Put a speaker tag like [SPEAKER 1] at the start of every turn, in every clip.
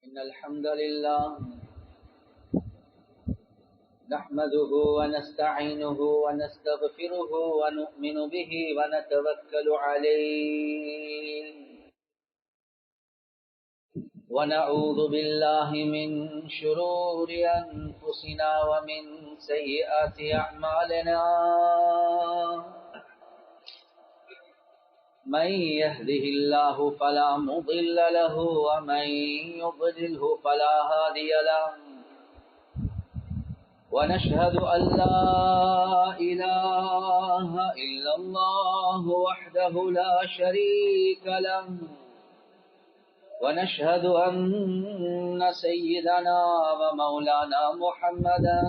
[SPEAKER 1] إن الحمد لله نحمده ونستعينه ونستغفره ونؤمن به ونتوكل عليه ونعوذ بالله من شرور أنفسنا ومن سيئات أعمالنا من يهده الله فلا مضل له ومن يضلله فلا هادي له ونشهد أن لا إله إلا الله وحده لا شريك له ونشهد أن سيدنا ومولانا محمدا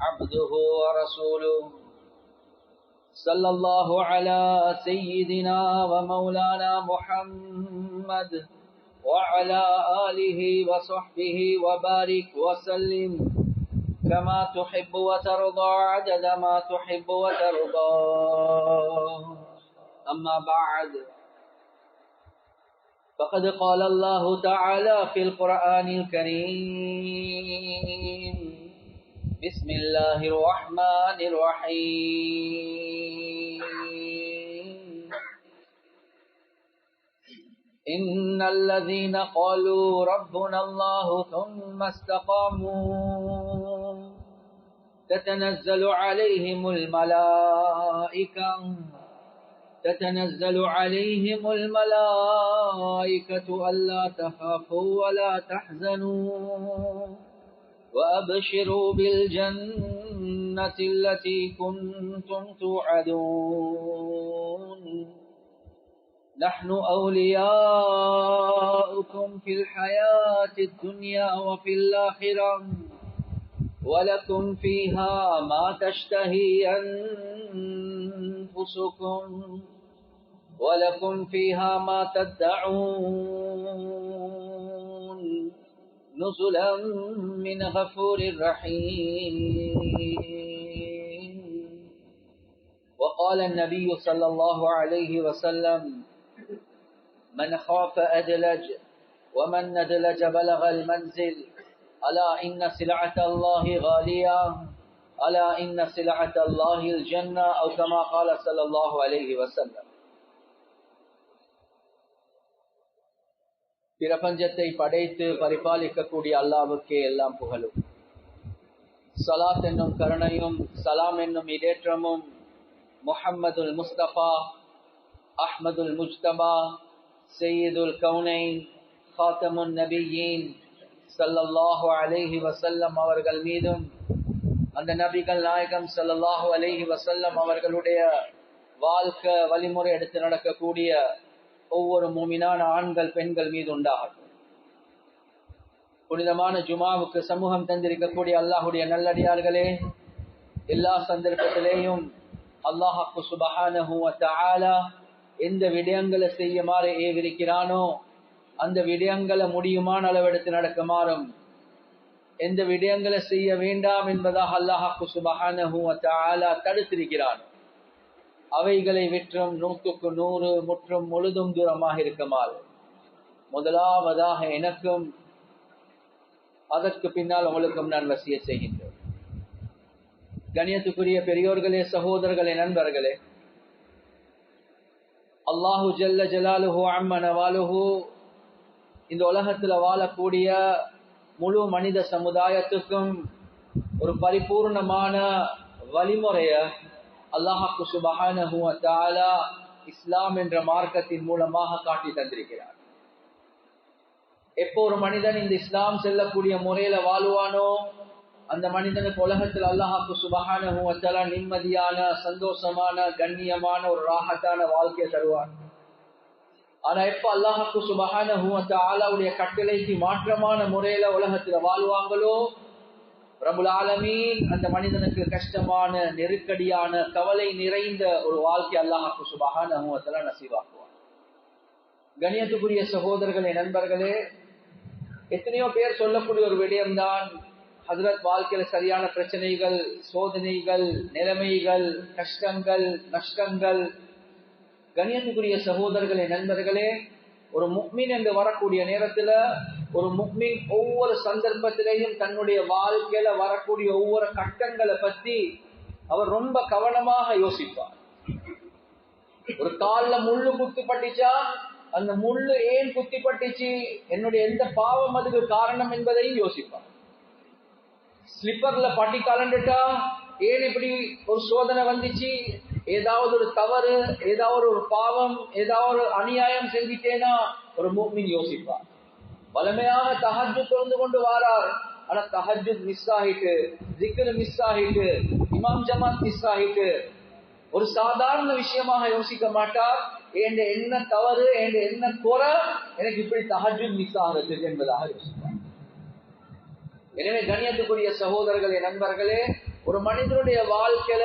[SPEAKER 1] عبده ورسوله صلى الله على سيدنا ومولانا محمد وعلى آله وصحبه وبارك وسلم كما تحب وترضى عدد ما تحب وترضى أما بعد فقد قال الله تعالى في القرآن الكريم بسم الله الرحمن الرحيم إن الذين قالوا ربنا الله ثم استقاموا تتنزل عليهم الملائكة ألا تخافوا ولا تحزنوا وأبشروا بالجنة التي كنتم توعدون نحن أولياؤكم في الحياة الدنيا وفي الآخرة ولكم فيها ما تشتهي أنفسكم ولكم فيها ما تدعون نزلا من غفور رحيم. وقال النبي صلى الله عليه وسلم من خاف أدلج ومن ندلج بلغ المنزل ألا إن سلعة الله غالية ألا إن سلعة الله الجنة أو كما قال صلى الله عليه وسلم. பிரபஞ்சத்தை படைத்து பரிபாலிக்கக்கூடிய அல்லாஹ்வுக்கே எல்லாம் புகழும். ஸலாத் என்னும் கருணையும் சலாம் என்னும் இடேற்றமும் முஹம்மதுல் முஸ்தபா அஹ்மதுல் முஜ்தபா சையதுல் கௌனைன் காத்தமுன் நபியீன் ஸல்லல்லாஹு அலைஹி வஸல்லம் அவர்கள் மீதும் அந்த நபிகள் நாயகம் ஸல்லல்லாஹு அலைஹி வஸல்லம் அவர்களுடைய வாழ்க்கை வழிமுறை எடுத்து நடக்கக்கூடிய ஒவ்வொரு மூமினான ஆண்கள் பெண்கள் மீது உண்டாகட்டும். புனிதமான ஜுமாவுக்கு சமூகம் தந்திருக்கக்கூடிய அல்லாஹுடைய நல்லடியார்களே, எல்லா சந்தர்ப்பத்திலேயும் அல்லாஹ் சுப்ஹானஹு வ தஆலா எந்த விடயங்களை செய்யுமாறு ஏவிருக்கிறானோ அந்த விடயங்களை முடியுமான அளவெடுத்து நடக்குமாறும், எந்த விடயங்களை செய்ய வேண்டாம் என்பதாக அல்லாஹ் சுப்ஹானஹு வ தஆலா தடுத்திருக்கிறான் அவைகளை விற்றும் 100க்கு 100 முற்றும் முழுதும் தூரமாக இருக்குமாறு முதலாவதாக எனக்கும் அதற்கு பின்னால் உங்களுக்கும் நான் வசியத் செய்கின்றேன். கண்ணியத்துக்குரிய பெரியோர்களே, சகோதரர்களே, நண்பர்களே, அல்லாஹு ஜல்ல ஜலாலுஹு அம்ம நவாலுஹு இந்த உலகத்தில் வாழக்கூடிய முழு மனித சமுதாயத்துக்கும் ஒரு பரிபூர்ணமான வழிமுறைய அல்லாஹ் சுப்ஹானஹு வ தஆலா இஸ்லாம் என்ற மார்க்கத்தின் மூலமாக காட்டி தந்திருக்கிறார். எப்போ ஒரு மனிதன் இந்த இஸ்லாம் செல்லக்கூடிய முறையில வாழுவானோ அந்த மனிதனுக்கு உலகத்தில் அல்லாஹ் சுப்ஹானஹு வ தஆலா நிம்மதியான, சந்தோஷமான, கண்ணியமான ஒரு ராஹத்தான வாழ்க்கையை தருவார். ஆனா எப்ப அல்லாஹ் சுப்ஹானஹு வ தஆலாவுடைய கட்டளைக்கு மாற்றமான முறையில உலகத்தில் வாழ்வாங்களோ ரப்புல் ஆலமீன் அந்த மனிதனுக்கு கஷ்டமான, நெருக்கடியான, கவலை நிறைந்த ஒரு வாழ்க்கை அல்லாஹ் சுப்ஹானஹு வ தஆலா நசீபாக்குவார். கண்ணியத்துக்குரிய சகோதரர்களே, நண்பர்களே, எத்தனையோ பேர் சொல்லக்கூடிய ஒரு விடயம்தான் ஹஜ்ரத் வாழ்க்கையில சரியான பிரச்சனைகள், சோதனைகள், நிலைமைகள், கஷ்டங்கள், நஷ்டங்கள். கண்ணியத்துக்குரிய சகோதரர்களே, நண்பர்களே, ஒரு முஃமின் என்று வரக்கூடிய நேரத்துல ஒரு முஃமின் ஒவ்வொரு சந்தர்ப்பத்திலையும் தன்னுடைய வாழ்க்கையில வரக்கூடிய ஒவ்வொரு கட்டங்களை பத்தி அவர் ரொம்ப கவனமாக யோசிப்பார். ஒரு கால்ல முள்ளு குத்தி பட்டுச்சா, அந்த முள்ளு ஏன் குத்தி பட்டுச்சு, என்னுடைய எந்த பாவம் அதுக்கு காரணம் என்பதையும் யோசிப்பார். ஸ்லிப்பர்ல பட்டி கலண்டுட்டா ஏன் இப்படி ஒரு சோதனை வந்துச்சு, ஏதாவது ஒரு தவறு, ஏதாவது ஒரு பாவம், ஏதாவது ஒரு அநியாயம் செஞ்சிட்டேனா ஒரு முஃமின் யோசிப்பார். வலிமையாக தஹஜ்ஜுத் தொழுது கொண்டு வாரார், ஆனா தஹஜ்ஜுத் மிஸ் ஆகிட்டு, ஜிக்ர் மிஸ் ஆகிட்டு, இமாம் ஜமாத் மிஸ் ஆகிட்டு, ஒரு சாதாரண விஷயமாக யோசிக்க மாட்டார். என்ன தவறு, என்ன குறை எனக்கு இப்படி தஹஜ்ஜுத் மிஸ் ஆகிறது என்பதாக யோசிப்பார். எனவே கண்ணியத்துக்குரிய சகோதரர்களே, நண்பர்களே, ஒரு மனிதனுடைய வாழ்க்கையில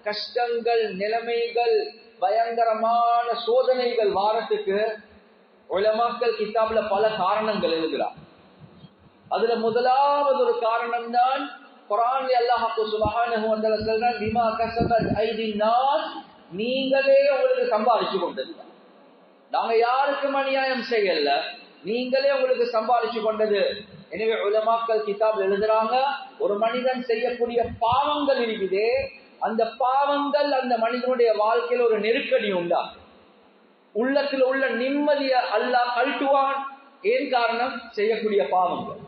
[SPEAKER 1] கஷ்டங்கள், நிலைமைகள், பயங்கரமான சோதனைகள் வாரத்துக்கு உலமாக்கள் கிதாப்ல பல காரணங்கள் எழுதுகிறார். அதுல முதலாவது ஒரு காரணம் தான் குர்ஆன்ல அல்லாஹ் சுப்ஹானஹு வ தஆலா சொல்றான், பிமா கஸபத் ஐதின் நாஸ், நீங்களே உங்களுக்கு சம்பாதிச்சு கொண்டது. நாங்க யாருக்கும் அநியாயம் செய்யல, நீங்களே உங்களுக்கு சம்பாதிச்சு கொண்டது. எனவே உலமாக்கள் கிதாப் எழுதுறாங்க, ஒரு மனிதன் செய்யக்கூடிய பாவங்கள் இருக்குதே, அந்த பாவங்கள் அந்த மனிதனுடைய வாழ்க்கையில் ஒரு நெருக்கடி உண்டா, உள்ளத்தில் உள்ள நிம்மதியை அல்லாஹ் கழட்டுவான். ஏன் காரணம்? செய்யக்கூடிய பாவங்கள்.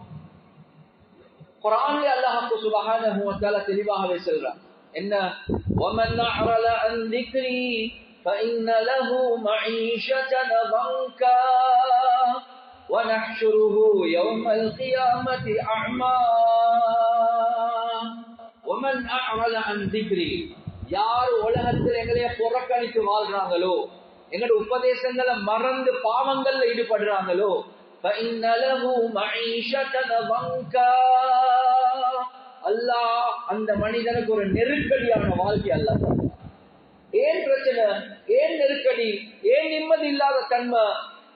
[SPEAKER 1] குர்ஆன்ல அல்லாஹ் சுப்ஹானஹு வ தஆலா தெளிவாகவே சொல்றான், என்ன, வமன் அஅரல அன் ذிக்ரி فإن له معيشة ضنكا ونحشره يوم القيامة أعمى ومن أعرض عن ذكري, யார் உலகத்தில் எங்களைய புறக்கணித்து வாழ்றாங்களோ, எங்களுடைய உபதேசங்களை மறந்து பாவங்கள்ல ஈடுபடுறாங்களோ, فإن له معيشة ضنكا, அல்லாஹ் அந்த மனிதனுக்கு ஒரு நெருக்கடியான வாழ்க்கை அல்லாஹ் தருவான். ஏன் பிரச்சனை, ஏன் நெருக்கடி, ஏன் நிம்மதி இல்லாத தன்மை?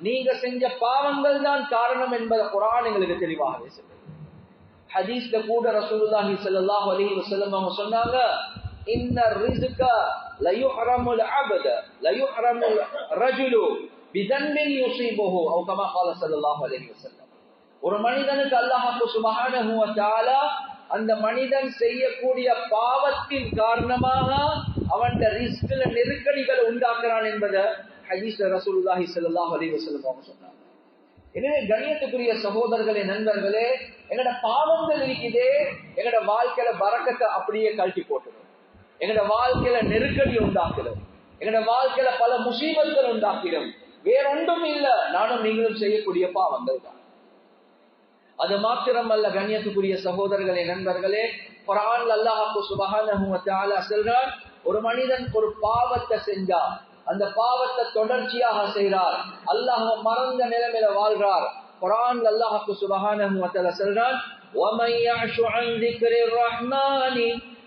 [SPEAKER 1] நீங்க செஞ்ச பாவங்கள் தான் காரணம் என்பதை குர்ஆன் எங்களுக்கு தெளிவாகவே சொல்லுது. ஹதீஸ்ல கூட ரசூலுல்லாஹி ஸல்லல்லாஹு அலைஹி வஸல்லம் அவங்க சொன்னாங்க, இன்ன ரிஸ்க லயுஹரமுல் அப்த லயுஹரமுல் ரஜுலு பிதன்பின் யுஸீபுஹு அவ் கமா قال ஸல்லல்லாஹு அலைஹி வஸல்லம். ஒரு மனிதனுக்கு அல்லாஹ் சுப்ஹானஹு வ தஆலா அந்த மனிதன் செய்யக்கூடிய பாவத்தின் காரணமாக அவன் ரிஸ்க்ல நெருக்கடிகளை உண்டாக்குறான் என்பதை ஹதீஸ்ல ரசூலுல்லாஹி ஸல்லல்லாஹு அலைஹி வஸல்லம் அவங்க சொன்னாங்க. எனவே கண்ணியத்துக்குரிய சகோதரர்களே, நண்பர்களே, எங்கட பாவங்கள் இருக்குதே, எங்கட வாழ்க்கையில பரக்கத்தை அப்படியே கழட்டி போட்டுடும், எங்கட வாழ்க்கையில நெருக்கடி உண்டாக்கிடும், எங்கட வாழ்க்கையில பல முசீபத்துகள் உண்டாக்கிடும். வேறொன்றும் இல்ல, நானும் நீங்களும் செய்யக்கூடிய பாவங்கள் தான். அது மாத்திரமல்ல கண்ணியத்துக்குரிய சகோதரர்களே, நண்பர்களே, குர்ஆன்ல அல்லாஹ் சுப்ஹானஹு வ தஆலா சொல்றான், ஒரு மனிதன் ஒரு பாவத்தை செஞ்சா, அந்த பாவத்தை தொடர்ச்சியாக செய்றார், அல்லாஹ் மறந்த நிலைமையில வாழ்றார். குர்ஆன்ல அல்லாஹ் சுப்ஹானஹு வ தஆலா சொல்றான், وَمَن يَعْشُ عَن ذِكْرِ الرَّحْمَنِ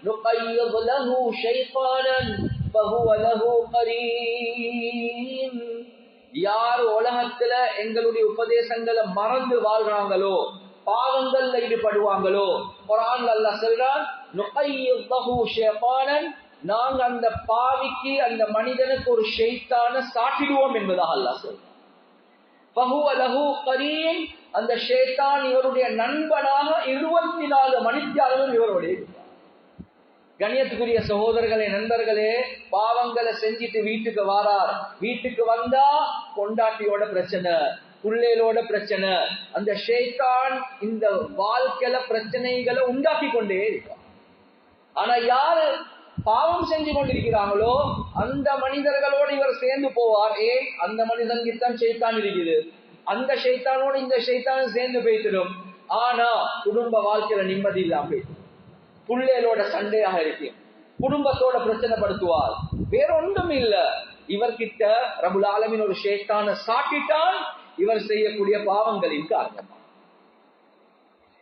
[SPEAKER 1] نُقَيِّضْ لَهُ شَيْطَانًا فَهُوَ لَهُ قَرِينٌ, யார் உலகத்துல எங்களுடைய உபதேசங்களை மறந்து வாழ்றாங்களோ, பாவங்கள்ல ஈடுபடுவாங்களோ, குர்ஆன்ல அல்லாஹ் சொல்றான், நுகையித் லஹு ஷைத்தானன், நாங்க அந்த பாவிக்கு, அந்த மனிதனுக்கு ஒரு ஷைத்தானை சாட்டிடுவோம் என்பதாக அல்லாஹ் சொல்றான். ஃபஹுவ லஹு கரீன், அந்த ஷைத்தான் இவருடைய நண்பனாக 24 மணித்தியாலும் இவரோட இருப்பார். கண்ணியத்துக்குரிய சகோதரர்களே, நண்பர்களே, பாவங்களை செஞ்சிட்டு வீட்டுக்கு வாரார், வீட்டுக்கு வந்தா கொண்டாட்டியோட பிரச்சனை, புள்ளைகளோட பிரச்சனை, அந்த ஷைத்தான் இந்த வாழ்க்கையில பிரச்சனைகளை உண்டாக்கி கொண்டே இருக்கான். ஆனா யாரு பாவம் செஞ்சு கொண்டிருக்கிறாங்களோ அந்த மனிதர்களோடு இவர் சேர்ந்து போவார். ஏன்? அந்த மனிதனுக்கு தான் ஷைத்தான் இருக்குது, அந்த ஷைத்தானோடு இந்த ஷைத்தான் சேர்ந்து போய்த்திடும். ஆனா குடும்ப வாழ்க்கையில நிம்மதி இல்லாம போயிடும், புள்ளைகளோட சண்டையாக இருக்கு, குடும்பத்தோட பிரச்சனைப்படுத்துவார். வேற ஒன்றும் இல்ல, இவர்கிட்ட ரப்புல் ஆலமீன் ஒரு ஷைத்தான சாட்டிட்டான், இவர் செய்யக்கூடிய பாவங்களின் காரணமா.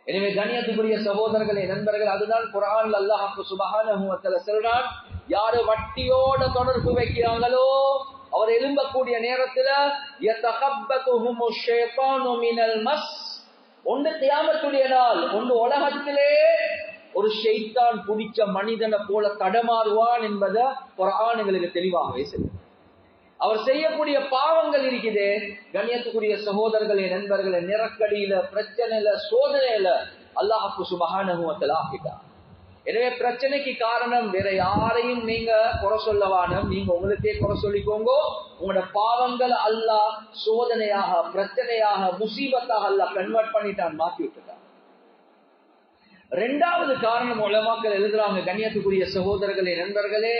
[SPEAKER 1] எனவே கண்ணியத்துக்குரிய சகோதரர்களே, நண்பர்கள், அதுதான் குர்ஆன்ல அல்லாஹ் சுப்ஹானஹு வ தஆலா சொல்றான், யாரு வட்டியோட தொடர்பு வைக்கிறாங்களோ அவர் எழும்பக்கூடிய நேரத்துல யதகப்பதுஹுமு ஷைத்தானு மினல் மஸ், ஒன்று கியாமத்துடைய நாள், ஒன்று உலகத்திலே ஒரு ஷைத்தான் பிடிச்ச மனிதனை போல தடமாறுவான் என்பதை குர்ஆன் எங்களுக்கு தெளிவாகவே சொல்லுது. அவர் செய்யக்கூடிய பாவங்கள் இருக்குது. கண்ணியத்துக்குரிய சகோதரர்களே, நண்பர்களே, நெருக்கடியில, பிரச்சனையில, சோதனையில அல்லாஹ் சுப்ஹானஹு வ தஆலா ஆக்கிட்டார். எனவே பிரச்சனைக்கு காரணம் வேற யாரையும் நீங்க குறை சொல்லவானும், நீங்க உங்களுக்கே குறை சொல்லிக்கோங்க. உங்களோட பாவங்கள் அல்லாஹ் சோதனையாக, பிரச்சனையாக, முசீபத்தாக அல்லாஹ் கன்வெர்ட் பண்ணிட்டான், மாற்றி விட்டுட்டான். இரண்டாவது காரணம் உலமாக்கள் எழுதுறாங்க. கண்ணியத்துக்குரிய சகோதரர்களே, நண்பர்களே,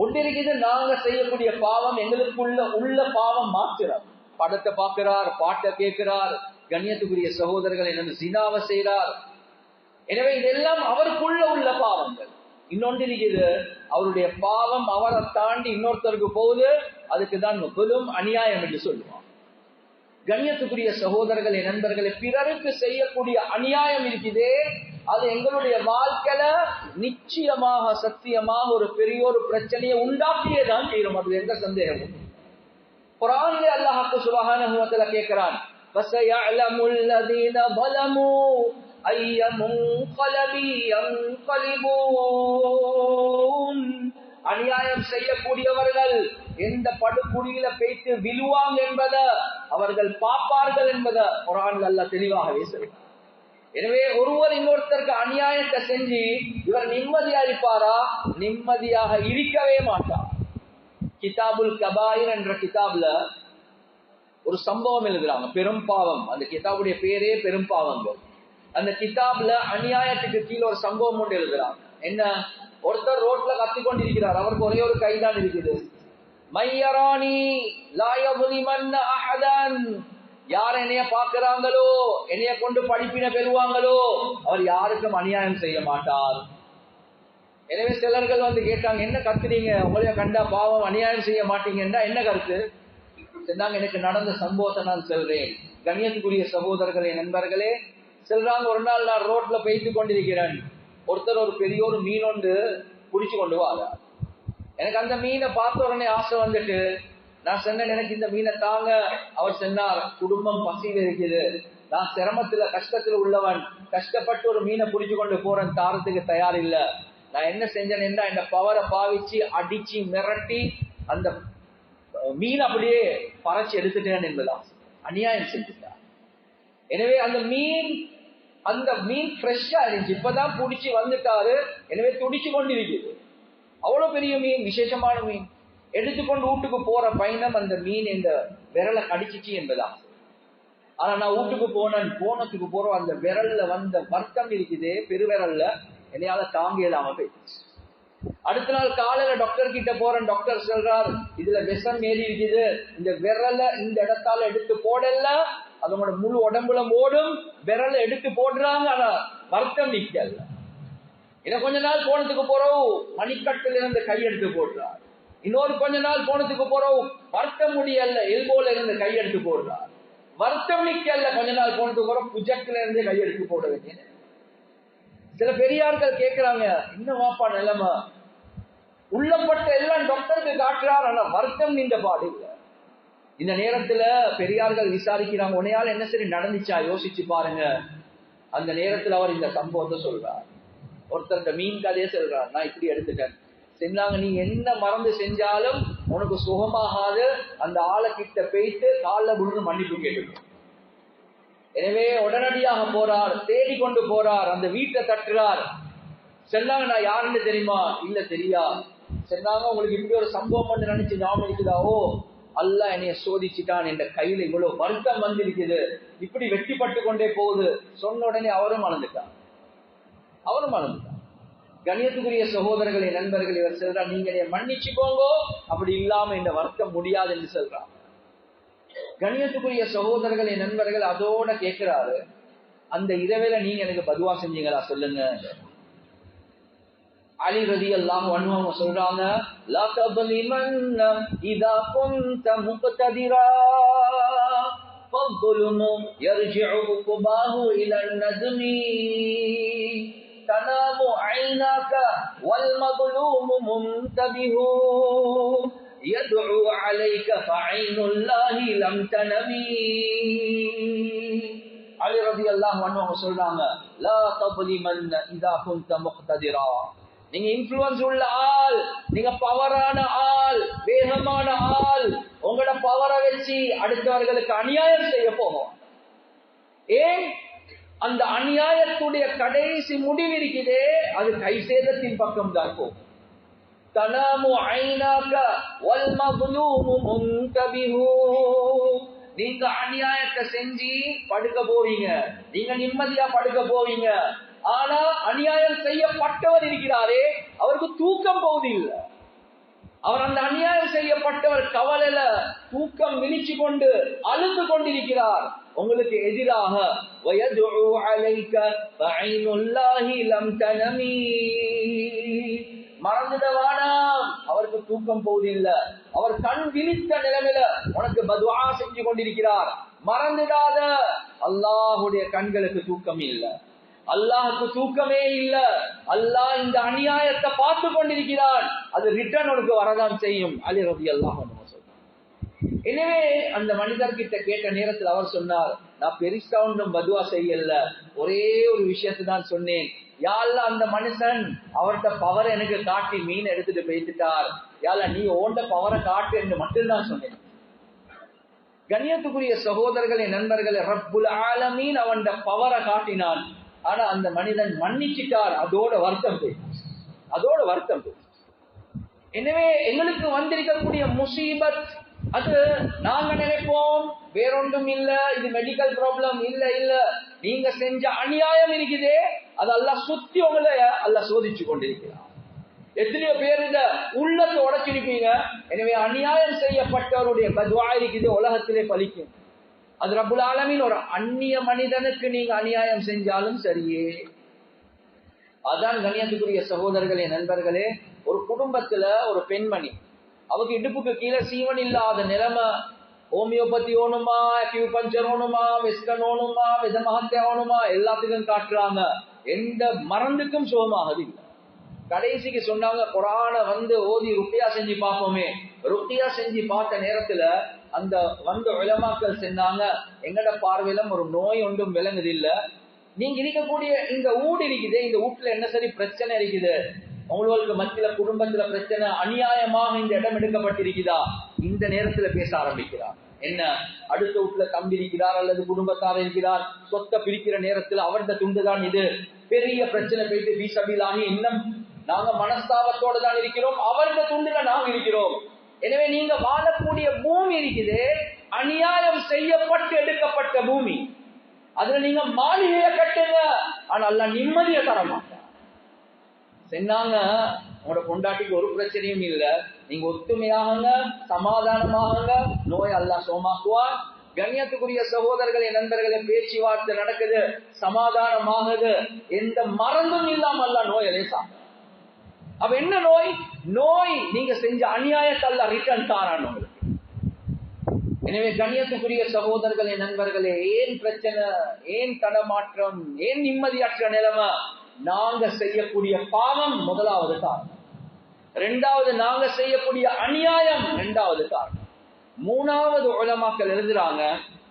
[SPEAKER 1] ஒன்றிருக்கிறது நாங்க செய்யக்கூடிய பாவம், எங்களுக்குள்ள உள்ள பாவம் மாற்றுறார். படத்தை பார்க்கிறார், பாட்டை கேட்கிறார், கண்ணியத்துக்குரிய சகோதரர்கள் என்ன ஜினாவை செய்கிறார். எனவே இதெல்லாம் அவருக்குள்ள உள்ள பாவங்கள். இன்னொன்று இருக்குது, அவருடைய பாவம் அவரை தாண்டி இன்னொருத்தருக்கு போகுது, அதுக்கு தான் பெரும் அநியாயம் என்று சொல்லுவான். கண்ணியத்துக்குரிய சகோதரர்களே, நண்பர்களே, பிறருக்கு செய்யக்கூடிய அநியாயம் இருக்குதே, அது எங்களுடைய வாழ்க்கையில நிச்சயமாக சத்தியமாக ஒரு பெரிய ஒரு பிரச்சனையை உண்டாக்கியே தான் தீரும். அது எந்த சந்தேகமும். குர்ஆனிலே அல்லாஹ் சுப்ஹானஹு வ தஆலா கேட்கிறான், ஃபஸயஅலமுல் லதீன ஸலமூ ஐய முன்கலபி யன்கலிபூன். அநியாயம் செய்யக்கூடியவர்கள் எந்த படுகுழியில பேய்த்து விழுவாங்க என்பதை அவர்கள் பார்ப்பார்கள் என்பதை குர்ஆனில் அல்லாஹ் தெளிவாகவே சொல்றான். எனவே ஒருவர் இன்னொருத்தருக்கு அநியாயத்தை செஞ்சு இவர் நிம்மதியா இருப்பாரா? நிம்மதியாக இருக்கவே மாட்டார். கிதாபுல் கபாயிர் என்ற கிதாப்ல ஒரு சம்பவம் எழுதுறாங்க, பெரும் பாவம். அந்த கிதாபுடைய பேரே பெரும் பாவங்கள். அந்த கிதாப்ல அநியாயத்துக்கு கீழே ஒரு சம்பவம் ஒன்று எழுதுறாங்க. என்ன? ஒருத்தர் ரோட்ல கத்திக்கொண்டிருக்கிறார், அவருக்கு ஒரே ஒரு கைதான் இருக்குது. மையராணி லாயபுலிமன்ன அஹதன், யார் என்னைய பாக்குறாங்களோ, என்னைய கொண்டு படிப்பினை பெறுவாங்களோ, அவர் யாருக்கும் அநியாயம் செய்ய மாட்டார். எனவே சிலர்கள் வந்து கேட்டாங்க, என்ன கத்துறீங்க, உங்களைய கண்டா பாவம், அநியாயம் செய்ய மாட்டீங்கன்னா என்ன கருத்து? சொன்னாங்க, எனக்கு நடந்த சம்பவத்தை நான் சொல்றேன். கண்ணியத்துக்குரிய சகோதரர்களே, நண்பர்களே, சொல்றாங்க, ஒரு நாள் நான் ரோட்ல பேசி கொண்டிருக்கிறேன். ஒருத்தர் ஒரு பெரிய ஒரு மீன் ஒன்று பிடிச்சு கொண்டு வாரார். எனக்கு அந்த மீனை பார்த்த உடனே ஆசை வந்துட்டு நான் சொன்னேன், எனக்கு இந்த மீனை தாங்க. அவர் சொன்னார், குடும்பம் பசியில் இருக்குது, நான் சிரமத்துல கஷ்டத்துல உள்ளவன், கஷ்டப்பட்டு ஒரு மீனை பிடிச்சு கொண்டு போறேன், தாரத்துக்கு தயார் இல்ல. நான் என்ன செஞ்சேன்னா, இந்த பவரை பாவிச்சு அடிச்சு மிரட்டி அந்த மீன் அப்படியே பறைச்சு எடுத்துட்டேன் என்பதா அநியாயம் செஞ்சுட்டார். எனவே அந்த மீன் ஃப்ரெஷ்ஷா இருந்துச்சு, இப்பதான் பிடிச்சி வந்துட்டாரு. எனவே துடிச்சு கொண்டு இருக்குது. அவ்வளவு பெரிய மீன், விசேஷமான மீன். எடுத்துக்கொண்டு வீட்டுக்கு போற பயணம் அந்த மீன் இந்த விரலை கடிச்சிச்சு என்பதா. ஆனா நான் வீட்டுக்கு போனதுக்கு போறோம், அந்த விரல்ல வந்த வருத்தம் இருக்குது, பெருவிரல்ல, என்னையால தாங்க இல்லாம போயிடுச்சு. அடுத்த நாள் காலையில டாக்டர் கிட்ட போறேன். டாக்டர் சொல்றார், இதுல விஷம் ஏறி இருக்குது, இந்த விரலை இந்த இடத்தால எடுத்து போடல, அதோட முழு உடம்புல ஓடும், விரலை எடுத்து போடுறாங்க, ஆனா வருத்தம் நிக்கல. இதை கொஞ்ச நாள் போனதுக்கு போறோம், மணிக்கட்டில இருந்து கை எடுத்து போடுறார். இன்னொரு கொஞ்ச நாள் போனதுக்கு போறோம், வருத்தம் முடியல, எல்போல இருந்து கை எடுத்து போடுறார். வருத்தம் நிக்கல. கொஞ்ச நாள் போனதுக்கு போறோம், புஜத்துல இருந்து கை எடுத்து போட வேண்டிய. சில பெரியார்கள் கேட்கிறாங்க, இன்னும் வாப்பா நிலைமை, உள்ளப்பட்ட எல்லாம் டாக்டருக்கு காட்டுறார், ஆனா வருத்தம் நின்ற பாடு இல்லை. இந்த நேரத்துல பெரியார்கள் விசாரிக்கிறாங்க, உன்னையால என்ன சரி நடந்துச்சா யோசிச்சு பாருங்க. அந்த நேரத்துல அவர் இந்த சம்பவத்தை சொல்றார். ஒருத்தர் மீன் கதையை சொல்றார், நான் இப்படி எடுத்துட்டேன். செஞ்சாங்க, நீ என்ன மறந்து செஞ்சாலும் உனக்கு சுகமாகாது, அந்த ஆளை கிட்ட போயிட்டு காலில் விழுந்து மன்னிப்பு கேட்டுக்கணும். எனவே உடனடியாக போறார், தேடி கொண்டு போறார், அந்த வீட்டை தட்டுறார். சொன்னாங்க, நான் யாருன்னு தெரியுமா? இல்ல தெரியா. சொன்னாங்க, உங்களுக்கு இப்படி ஒரு சம்பவம் வந்து நினைச்சு ஞாபகம் இருக்குதா? ஓ, அல்லாஹ் என்னைய சோதிச்சுட்டான், என் கையில இவ்வளவு வருத்தம் வந்திருக்குது, இப்படி வெட்டிப்பட்டு கொண்டே போகுது. சொன்ன உடனே அவரும் மறந்துட்டான். கண்ணியத்துக்குரிய சகோதரர்களே, நண்பர்கள், இவர் சொல்றார், நீங்க என்னைய மன்னிச்சுக்கோங்க, அப்படி இல்லாம இந்த வருத்தம் முடியாது என்று சொல்றார். கண்ணியத்துக்குரிய சகோதரர்களே, நண்பர்கள், அதோட கேட்கிறாரு, அந்த இரவேல நீங்க எனக்கு பதுவா செஞ்சீங்களா சொல்லுங்க. அலி ரலியல்லாஹு அன்ஹு அவங்க சொல்றாங்க, லா தظلمن اذا كنت مقتدرا فالظلم يرجع عقباه الى الندم تنام عيناك والمظلوم منتبه يدعو عليك فعين الله لم تنمي. அலி ரலியல்லாஹு அன்ஹு அவங்க சொல்றாங்க, லா தظلمن اذا كنت مقتدرا, நீங்க இன்ஃப்ளூயன்ஸ் உள்ள ஆள், நீங்க பவரான ஆள், வேகமான ஆள், உங்களோட பவரை வச்சு அடுத்தவர்களுக்கு அநியாயம் செய்ய போகும். ஏன்? அந்த அநியாயத்துடைய கடைசி முடிவு இருக்குதே, அது கை சேதத்தின் பக்கம் தான் போகும். தனாமு ஐனாக வல் மظلوم முன்தபிஹு. நீங்க அநியாயத்தை செஞ்சு படுக்க போவீங்க, நீங்க நிம்மதியா படுக்க போவீங்க. ஆனா அநியாயம் செய்யப்பட்டவர் இருக்கிறாரே, அவருக்கு தூக்கம் போவதில்லை. அவர் அந்த அநியாயம் செய்யப்பட்டவர் கவலையில தூக்கம் விழிச்சு கொண்டு அழுது கொண்டிருக்கிறார். உங்களுக்கு எதிராக வயதுஉ அலைக ஃபஐனுல்லாஹி லம் தனமி. மறந்துடவானாம், அவருக்கு தூக்கம் போவதில்லை. அவர் கண் விழித்த நிலைமையில உனக்கு பதுஆ செஞ்சு கொண்டிருக்கிறார். மறந்துடாத, அல்லாஹ்வுடைய கண்களுக்கு தூக்கம் இல்லை, அல்லாஹுக்கு தூக்கமே இல்ல. அல்லாஹ் இந்த அநியாயத்தை பார்த்து கொண்டிருக்கிறான், அது ரிட்டர்ன் உனக்கு வரதான் செய்யும். அலி ரலியல்லாஹு அன்ஹு சொல்றார். எனவே அந்த மனிதர்கிட்ட கேட்ட நேரத்தில் அவர் சொன்னார், நான் பெருசா ஒன்றும் பதுவா செய்யல, ஒரே ஒரு விஷயத்தை தான் சொன்னேன். யா அல்லாஹ், அந்த மனுஷன் அவர்கிட்ட பவர் எனக்கு காட்டி மீன் எடுத்துட்டு போயிட்டார், யா அல்லாஹ் நீ ஓண்ட பவரை காட்டு என்று மட்டும்தான் சொன்னேன். கண்ணியத்துக்குரிய சகோதரர்களே, நண்பர்களே, ரப்புல் ஆலமீன் அவன் பவரை காட்டினான். ஆனா அந்த மனிதன் மன்னிச்சிட்டார். அதோட வருத்தம் போய். எனவே எங்களுக்கு வந்திருக்கக்கூடிய முசீபத், அது நாங்க நினைப்போம் வேறொன்றும் இல்ல, இது மெடிக்கல் ப்ராப்ளம் இல்ல. நீங்க செஞ்ச அநியாயம் இருக்குதே, அது அல்லாஹ் சுத்தி உங்களை அல்லாஹ் சோதிச்சு கொண்டிருக்கிறார். எத்தனையோ பேர் இந்த உள்ளத்தை உடைச்சிருப்பீங்க. எனவே அநியாயம் செய்யப்பட்டவருடைய பத்வா இருக்குது, உலகத்திலே பலிக்கும். அது ரப்புல் ஆலமீன் ஒரு அந்நிய மனிதனுக்கு நீங்க அநியாயம் செஞ்சாலும் சரியே. அதான் கண்ணியத்துக்குரிய சகோதரர்களே, நண்பர்களே, ஒரு குடும்பத்துல ஒரு பெண்மணி, அவருக்கு இடுப்புக்கு கீழே சீவன் இல்லாத நிலைமை. ஹோமியோபதி ஓணுமா, அக்யூபஞ்சர் ஓணுமா, வெஸ்டர்ன் ஓணுமா, விதமாகத்தே ஓணுமா, எல்லாத்துக்கும் காட்டுறாங்க. எந்த மருந்துக்கும் சுகமாகது இல்லை. கடைசிக்கு சொன்னாங்க, குர்ஆனை ஓதி ருக்கியா செஞ்சு பார்ப்போமே. ருக்கியா செஞ்சு பார்த்த நேரத்துல அந்த உலமாக்கள் சொன்னாங்க, எங்கட பார்வையில ஒரு நோய் ஒன்றும் விளங்குது இல்ல, நீங்க இருக்கக்கூடிய இந்த ஊடு இருக்குது, இந்த வீட்டுல என்ன சரி பிரச்சனை இருக்குது, உங்களுக்கு மத்தியில குடும்பத்துல பிரச்சனை, அநியாயமாக இந்த இடம் எடுக்கப்பட்டிருக்குதா, இந்த நேரத்துல பேச ஆரம்பிக்கிறார். என்ன, அடுத்த வீட்டுல தம்பி இருக்கிறார் அல்லது குடும்பத்தார் இருக்கிறார், சொத்தை பிரிக்கிற நேரத்துல அவருடைய துண்டுதான் இது, பெரிய பிரச்சனை போயிட்டு வீசபிலாகி இன்னும் நாங்க மனஸ்தாபத்தோடு தான் இருக்கிறோம், அவருடைய துண்டுல நாங்க இருக்கிறோம். எனவே நீங்க வாழக்கூடிய பூமி இருக்குது, அநியாயம் செய்யப்பட்டு எடுக்கப்பட்ட பூமி. அதுல நீங்க மாளிகையை கட்டுங்க, ஆனா அல்லாஹ் நிம்மதியை தர மாட்டான். சொன்னாங்க, உங்களோட பொண்டாட்டிக்கு ஒரு பிரச்சனையும் இல்ல, நீங்க ஒத்துமையாகுங்க, சமாதானமாகுங்க, நோய் அல்லாஹ் சோமாக்குவான். கண்ணியத்துக்குரிய சகோதரர்களே, நண்பர்களே, பேச்சுவார்த்தை நடக்குது, சமாதானமாகுது, எந்த மறந்தும் இல்லாம அல்லாஹ் நோய் லேசா. அப்ப என்ன நோய்? நோய் நீங்க செஞ்ச அநியாயத்தை அல்லாஹ் ரிட்டர்ன் தாரான் உங்களுக்கு. எனவே கண்ணியத்துக்குரிய சகோதரர்களே, நண்பர்களே, ஏன் பிரச்சனை, ஏன் தடமாற்றம், ஏன் நிம்மதியற்ற நிலைமை? நாங்க செய்யக்கூடிய பாவம் முதலாவது காரணம், இரண்டாவது நாங்க செய்யக்கூடிய அநியாயம் இரண்டாவது காரணம், மூணாவது உலமாக்கள் எழுதுறாங்க,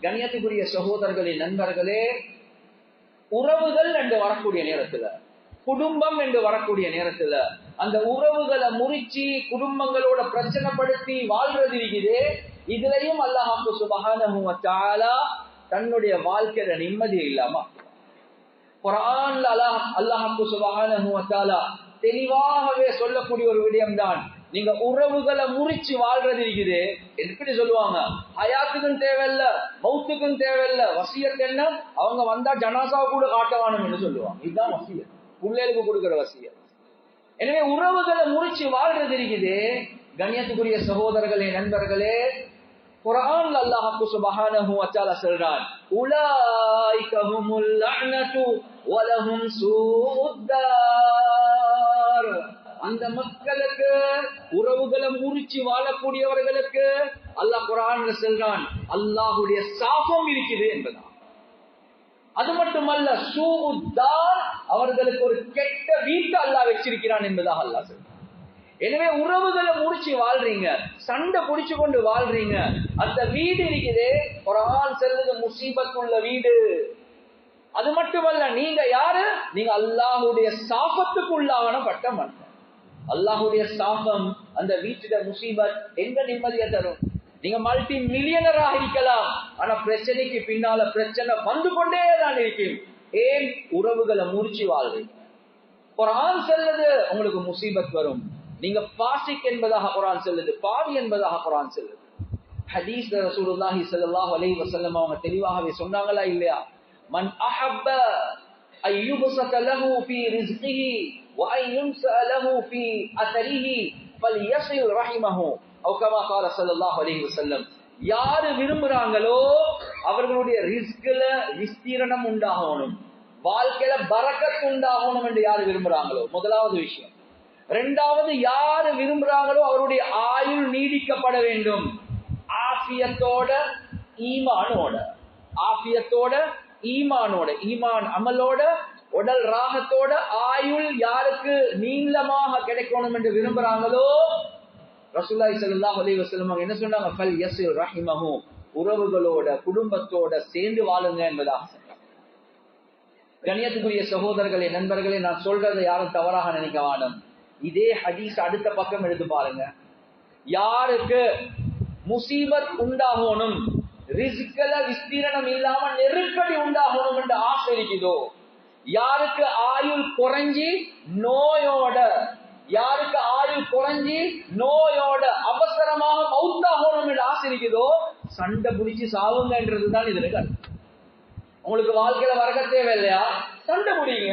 [SPEAKER 1] கண்ணியத்துக்குரிய சகோதரர்களே, நண்பர்களே, உறவுகள் என்று வரக்கூடிய நேரத்துல, குடும்பம் என்று வரக்கூடிய நேரத்துல, அந்த உறவுகளை முறிச்சு குடும்பங்களோட பிரச்சனைப்படுத்தி வாழ்றது இருக்குது. இதுலயும் அல்லாஹ் சுப்ஹானஹு வ தஆலா தன்னுடைய வாழ்க்கையில நிம்மதியை இல்லாம குர்ஆன்ல அல்லாஹ் சுப்ஹானஹு வ தஆலா தெளிவாகவே சொல்லக்கூடிய ஒரு விடயம் தான், நீங்க உறவுகளை முறிச்சு வாழ்றது இருக்குது. எப்படி சொல்லுவாங்க, ஹயாத்துக்கும் தேவையில்ல, மௌத்துக்கும் தேவையில்ல, வசியத் என்ன, அவங்க வந்தா ஜனாசா கூட காட்டவானும் என்று சொல்லுவாங்க. இதுதான் வசியத், பிள்ளைகளுக்கு கொடுக்கிற வசியத். எனவே உறவுகளை முறிச்சு வாழ்றது இருக்குது. கண்ணியத்துக்குரிய சகோதரர்களே, நண்பர்களே, குர்ஆன்ல அல்லாஹ் சுப்ஹானஹு வ தஆலா சொல்றான், உலாயிக ஹுமுல் லஅனது வ லஹும் சூஉத்தார். அந்த மக்களுக்கு, உறவுகளை முறிச்சு வாழக்கூடியவர்களுக்கு அல்லாஹ் குர்ஆன்ல சொல்றான், அல்லாஹ்வுடைய சாபம் இருக்குது என்பதா. அது மட்டுமல்ல, சூஉத்தார், அவர்களுக்கு ஒரு கெட்ட வீட்டை அல்லாஹ் வச்சிருக்கிறான் என்பதாக அல்லாஹ் சொல்றான். எனவே உறவுகளை முடிச்சு வாழ்றீங்க, சண்டை புடிச்சு கொண்டு வாழ்றீங்க, அந்த வீடு இருக்குது, குர்ஆன் சொல்லுது முசீபத்துள்ள வீடு. அது மட்டுமல்ல, நீங்க யாரு, நீங்க அல்லாஹ்வுடைய சாபத்துக்கு உள்ளாகப்பட்ட மனிதன். அல்லாஹ்வுடைய சாபம் அந்த வீட்டுல முசீபத் எங்க நிம்மதியை தரும்? நீங்க மல்டி மில்லியனராக இருக்கலாம், ஆனா பிரச்சனைக்கு பின்னால பிரச்சனை வந்து கொண்டே தான் இருக்கும். ஏன்? உறவுகளை முறிச்சு வாழ்றீங்க. குர்ஆன் சொல்லுது உங்களுக்கு முசீபத் வரும். நீங்க பாசிக் என்பதாக குர்ஆன் சொல்லுது, பாவி என்பதாக குர்ஆன் சொல்லுது. ஹதீஸ்ல ரசூலுல்லாஹி ஸல்லல்லாஹு அலைஹி வஸல்லம் அவங்க தெளிவாகவே சொன்னாங்களா இல்லையா? மன் அஹப்ப அய்யுபஸத லஹு ஃபீ ரிஸ்கிஹி வ அய்யும்ஸா லஹு ஃபீ அஸரிஹி ஃபல்யஸில் ரஹிமஹு அவ் கமா قال ஸல்லல்லாஹு அலைஹி வஸல்லம். யார் விரும்புறாங்களோ அவர்களுடைய ரிஸ்க்ல விஸ்தீரணம் உண்டாகணும், வாழ்க்கையில பரக்கத் உண்டாகணும் என்று யார் விரும்புறாங்களோ முதலாவது விஷயம். இரண்டாவது, யார் விரும்புறாங்களோ அவருடைய ஆயுள் நீடிக்கப்பட வேண்டும். ஆஃபியத்தோட ஈமானோட, ஆஃபியத்தோட ஈமானோட, ஈமான் அமலோட உடல் ராகத்தோட ஆயுள் யாருக்கு நீளமாக கிடைக்கணும் என்று விரும்புறாங்களோ ரசூலுல்லாஹி ஸல்லல்லாஹு அலைஹி வஸல்லம் என்ன சொன்னாங்க? ஃபல் யஸில் ரஹிமஹு, உறவுகளோட குடும்பத்தோட சேர்ந்து வாழுங்க என்பதாக சொன்னாங்க. கண்ணியத்துக்குரிய சகோதரர்களே, நண்பர்களே, நான் சொல்றதை யாரும் தவறாக நினைக்க வேண்டாம். இதே ஹதீஸ் அடுத்த பக்கம் எடுத்து பாருங்க. யாருக்கு முசீபத் உண்டாகணும், ரிஸ்க்ல விஸ்தீரணம் இல்லாம நெருக்கடி உண்டாகணும் என்று ஆசை இருக்குதோ, யாருக்கு ஆயுள் குறைஞ்சி நோயோட, யாருக்கு ஆயுள் குறைஞ்சி நோயோட அவசரமாக மௌத்தாகணும் என்று ஆசை இருக்குதோ, சண்டை பிடிச்சி சாவுங்கன்றதுதான் இதுல கருத்து. உங்களுக்கு வாழ்க்கையில வரக்க தேவையில்லையா? சண்டை பிடிங்க.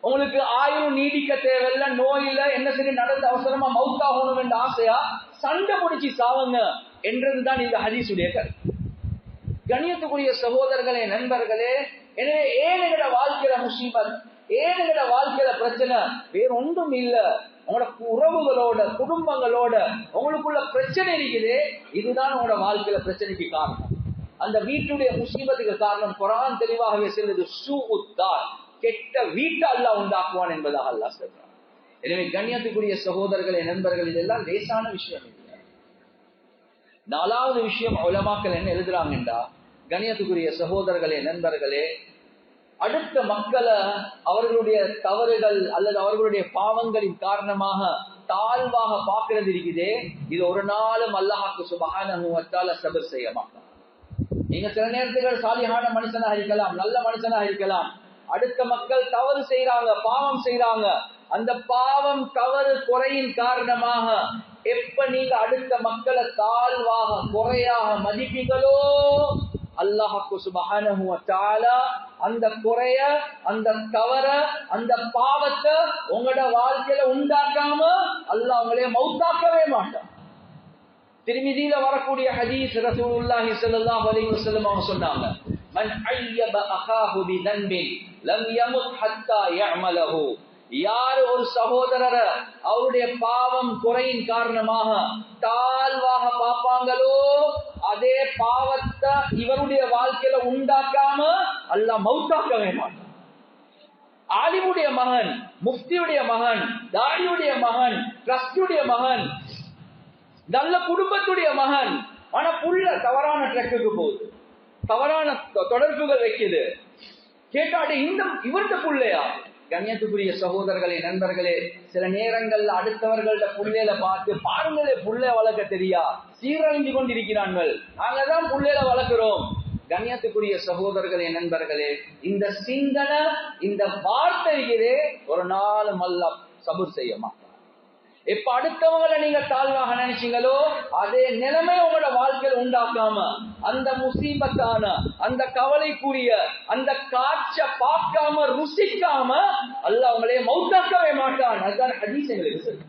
[SPEAKER 1] உங்களுக்கு ஆயுள் நீடிக்க தேவையில்லை, நோயில என்ன சரி நடந்து அவசரமா மௌத்தாகணும் என்ற ஆசையா? சண்டை பிடிச்சி சாவுங்க என்றதுதான் இந்த ஹதீஸுடைய கருத்து. கண்ணியத்துக்குரிய சகோதரர்களே, நண்பர்களே, எனவே ஏன் எங்கட வாழ்க்கையில முசீபத், ஏன் எங்கட வாழ்க்கையில பிரச்சனை? வேற ஒன்றும் இல்ல, உங்களோட உறவுகளோட குடும்பங்களோட உங்களுக்குள்ள பிரச்சனை இருக்குது. இதுதான் உங்களோட வாழ்க்கையில பிரச்சனைக்கு காரணம். அந்த வீட்டுடைய முசீபத்துக்கு காரணம் குர்ஆன் தெளிவாகவே சொல்லுது, சூஉத்தார், கெட்ட வீட்டை அல்லாஹ் உண்டாக்குவான் என்பதாக அல்லாஹ் சொல்றான். எனவே கண்ணியத்துக்குரிய சகோதரர்களே, நண்பர்கள், இதெல்லாம் லேசான விஷயம் இல்லை. நாலாவது விஷயம் உலமாக்கள் என்ன எழுதுறாங்கன்றா, கண்ணியத்துக்குரிய சகோதரர்களே, நண்பர்களே, அடுத்த மக்களை அவர்களுடைய தவறுகள் அல்லது அவர்களுடைய பாவங்களின் காரணமாக தாழ்வாக பார்க்கிறது இருக்குதே, இது ஒரு நாளும் அல்லாஹ்வுக்கு சுப்ஹானஹு வ தஆலா சபர் செய்ய மாட்டார். நீங்க சில நேரத்துக்கு சாலிஹான மனுஷனாக இருக்கலாம், நல்ல மனுஷனாக இருக்கலாம், அடுத்த மக்கள் தவறு செய்யறாங்க, பாவம் செய்யறாங்க, அந்த பாவம் தவறு குறையின் காரணமாக எப்ப நீங்க அடுத்த மக்களை தாழ்வாக குறையாக மதிப்பீங்களோ, அல்லாஹ்வுக்கு சுப்ஹானஹு வ தஆலா அந்த குறைய, அந்த தவற, அந்த பாவத்தை உங்களோட வாழ்க்கையில உண்டாக்காம அல்லாஹ் உங்களைய மௌத்தாக்கவே மாட்டான். திருமிதியில வரக்கூடிய ஹதீஸ், ரசூலுல்லாஹி ஸல்லல்லாஹு அலைஹி வஸல்லம் அவங்க சொன்னாங்க, மன் அய்யப அகாஹு பிதன்பின் லம் யமுத் ஹத்தா யஅமலஹு. யார் ஒரு சகோதரரை அவருடைய பாவம் குறையின் காரணமாக தாழ்வாக பார்ப்பாங்களோ, அதே பாவத்தை இவருடைய வாழ்க்கையில உண்டாக்காம அல்லாஹ் மௌத்தாக்கவே மாட்டான். ஆலிமுடைய மகன், முஃப்தியுடைய மகன், தாடியுடைய மகன், ட்ரஸ்டுடைய மகன், நல்ல குடும்பத்துடைய மகன், ஆனா புள்ள தவறான ட்ரக்குக்கு போகுது, தவறான தொடர்புகள் வைக்குது, கேட்டாடு இந்த இவருடைய புள்ளையா? கண்ணியத்துக்குரிய சகோதரர்களே, நண்பர்களே, சில நேரங்கள்ல அடுத்தவர்கள்ட புள்ளையில பார்த்து பாருங்களே, புள்ளைய வளர்க்க தெரியா, சீரழிஞ்சு கொண்டிருக்கிறார்கள், நாங்கதான் புள்ளையில வளர்க்கிறோம். கண்ணியத்துக்குரிய சகோதரர்களே, நண்பர்களே, இந்த சிந்தனை, இந்த வார்த்தைகளே ஒரு நாளும் அல்லாஹ் சபூர் செய்ய மாட்டார். எப்ப அடுத்தவங்களை நீங்க தாழ்வாக நினைச்சீங்களோ, அதே நிலைமை உங்களோட வாழ்க்கையில் உண்டாக்காம அந்த முசீபத்தான, அந்த கவலைக்குரிய, அந்த காட்ச பார்க்காம ருசிக்காம அல்லாஹ் உங்களையே மௌத்தாக்கவே மாட்டான். அதுதான் ஹதீஸ் எங்களுக்கு சொல்லு.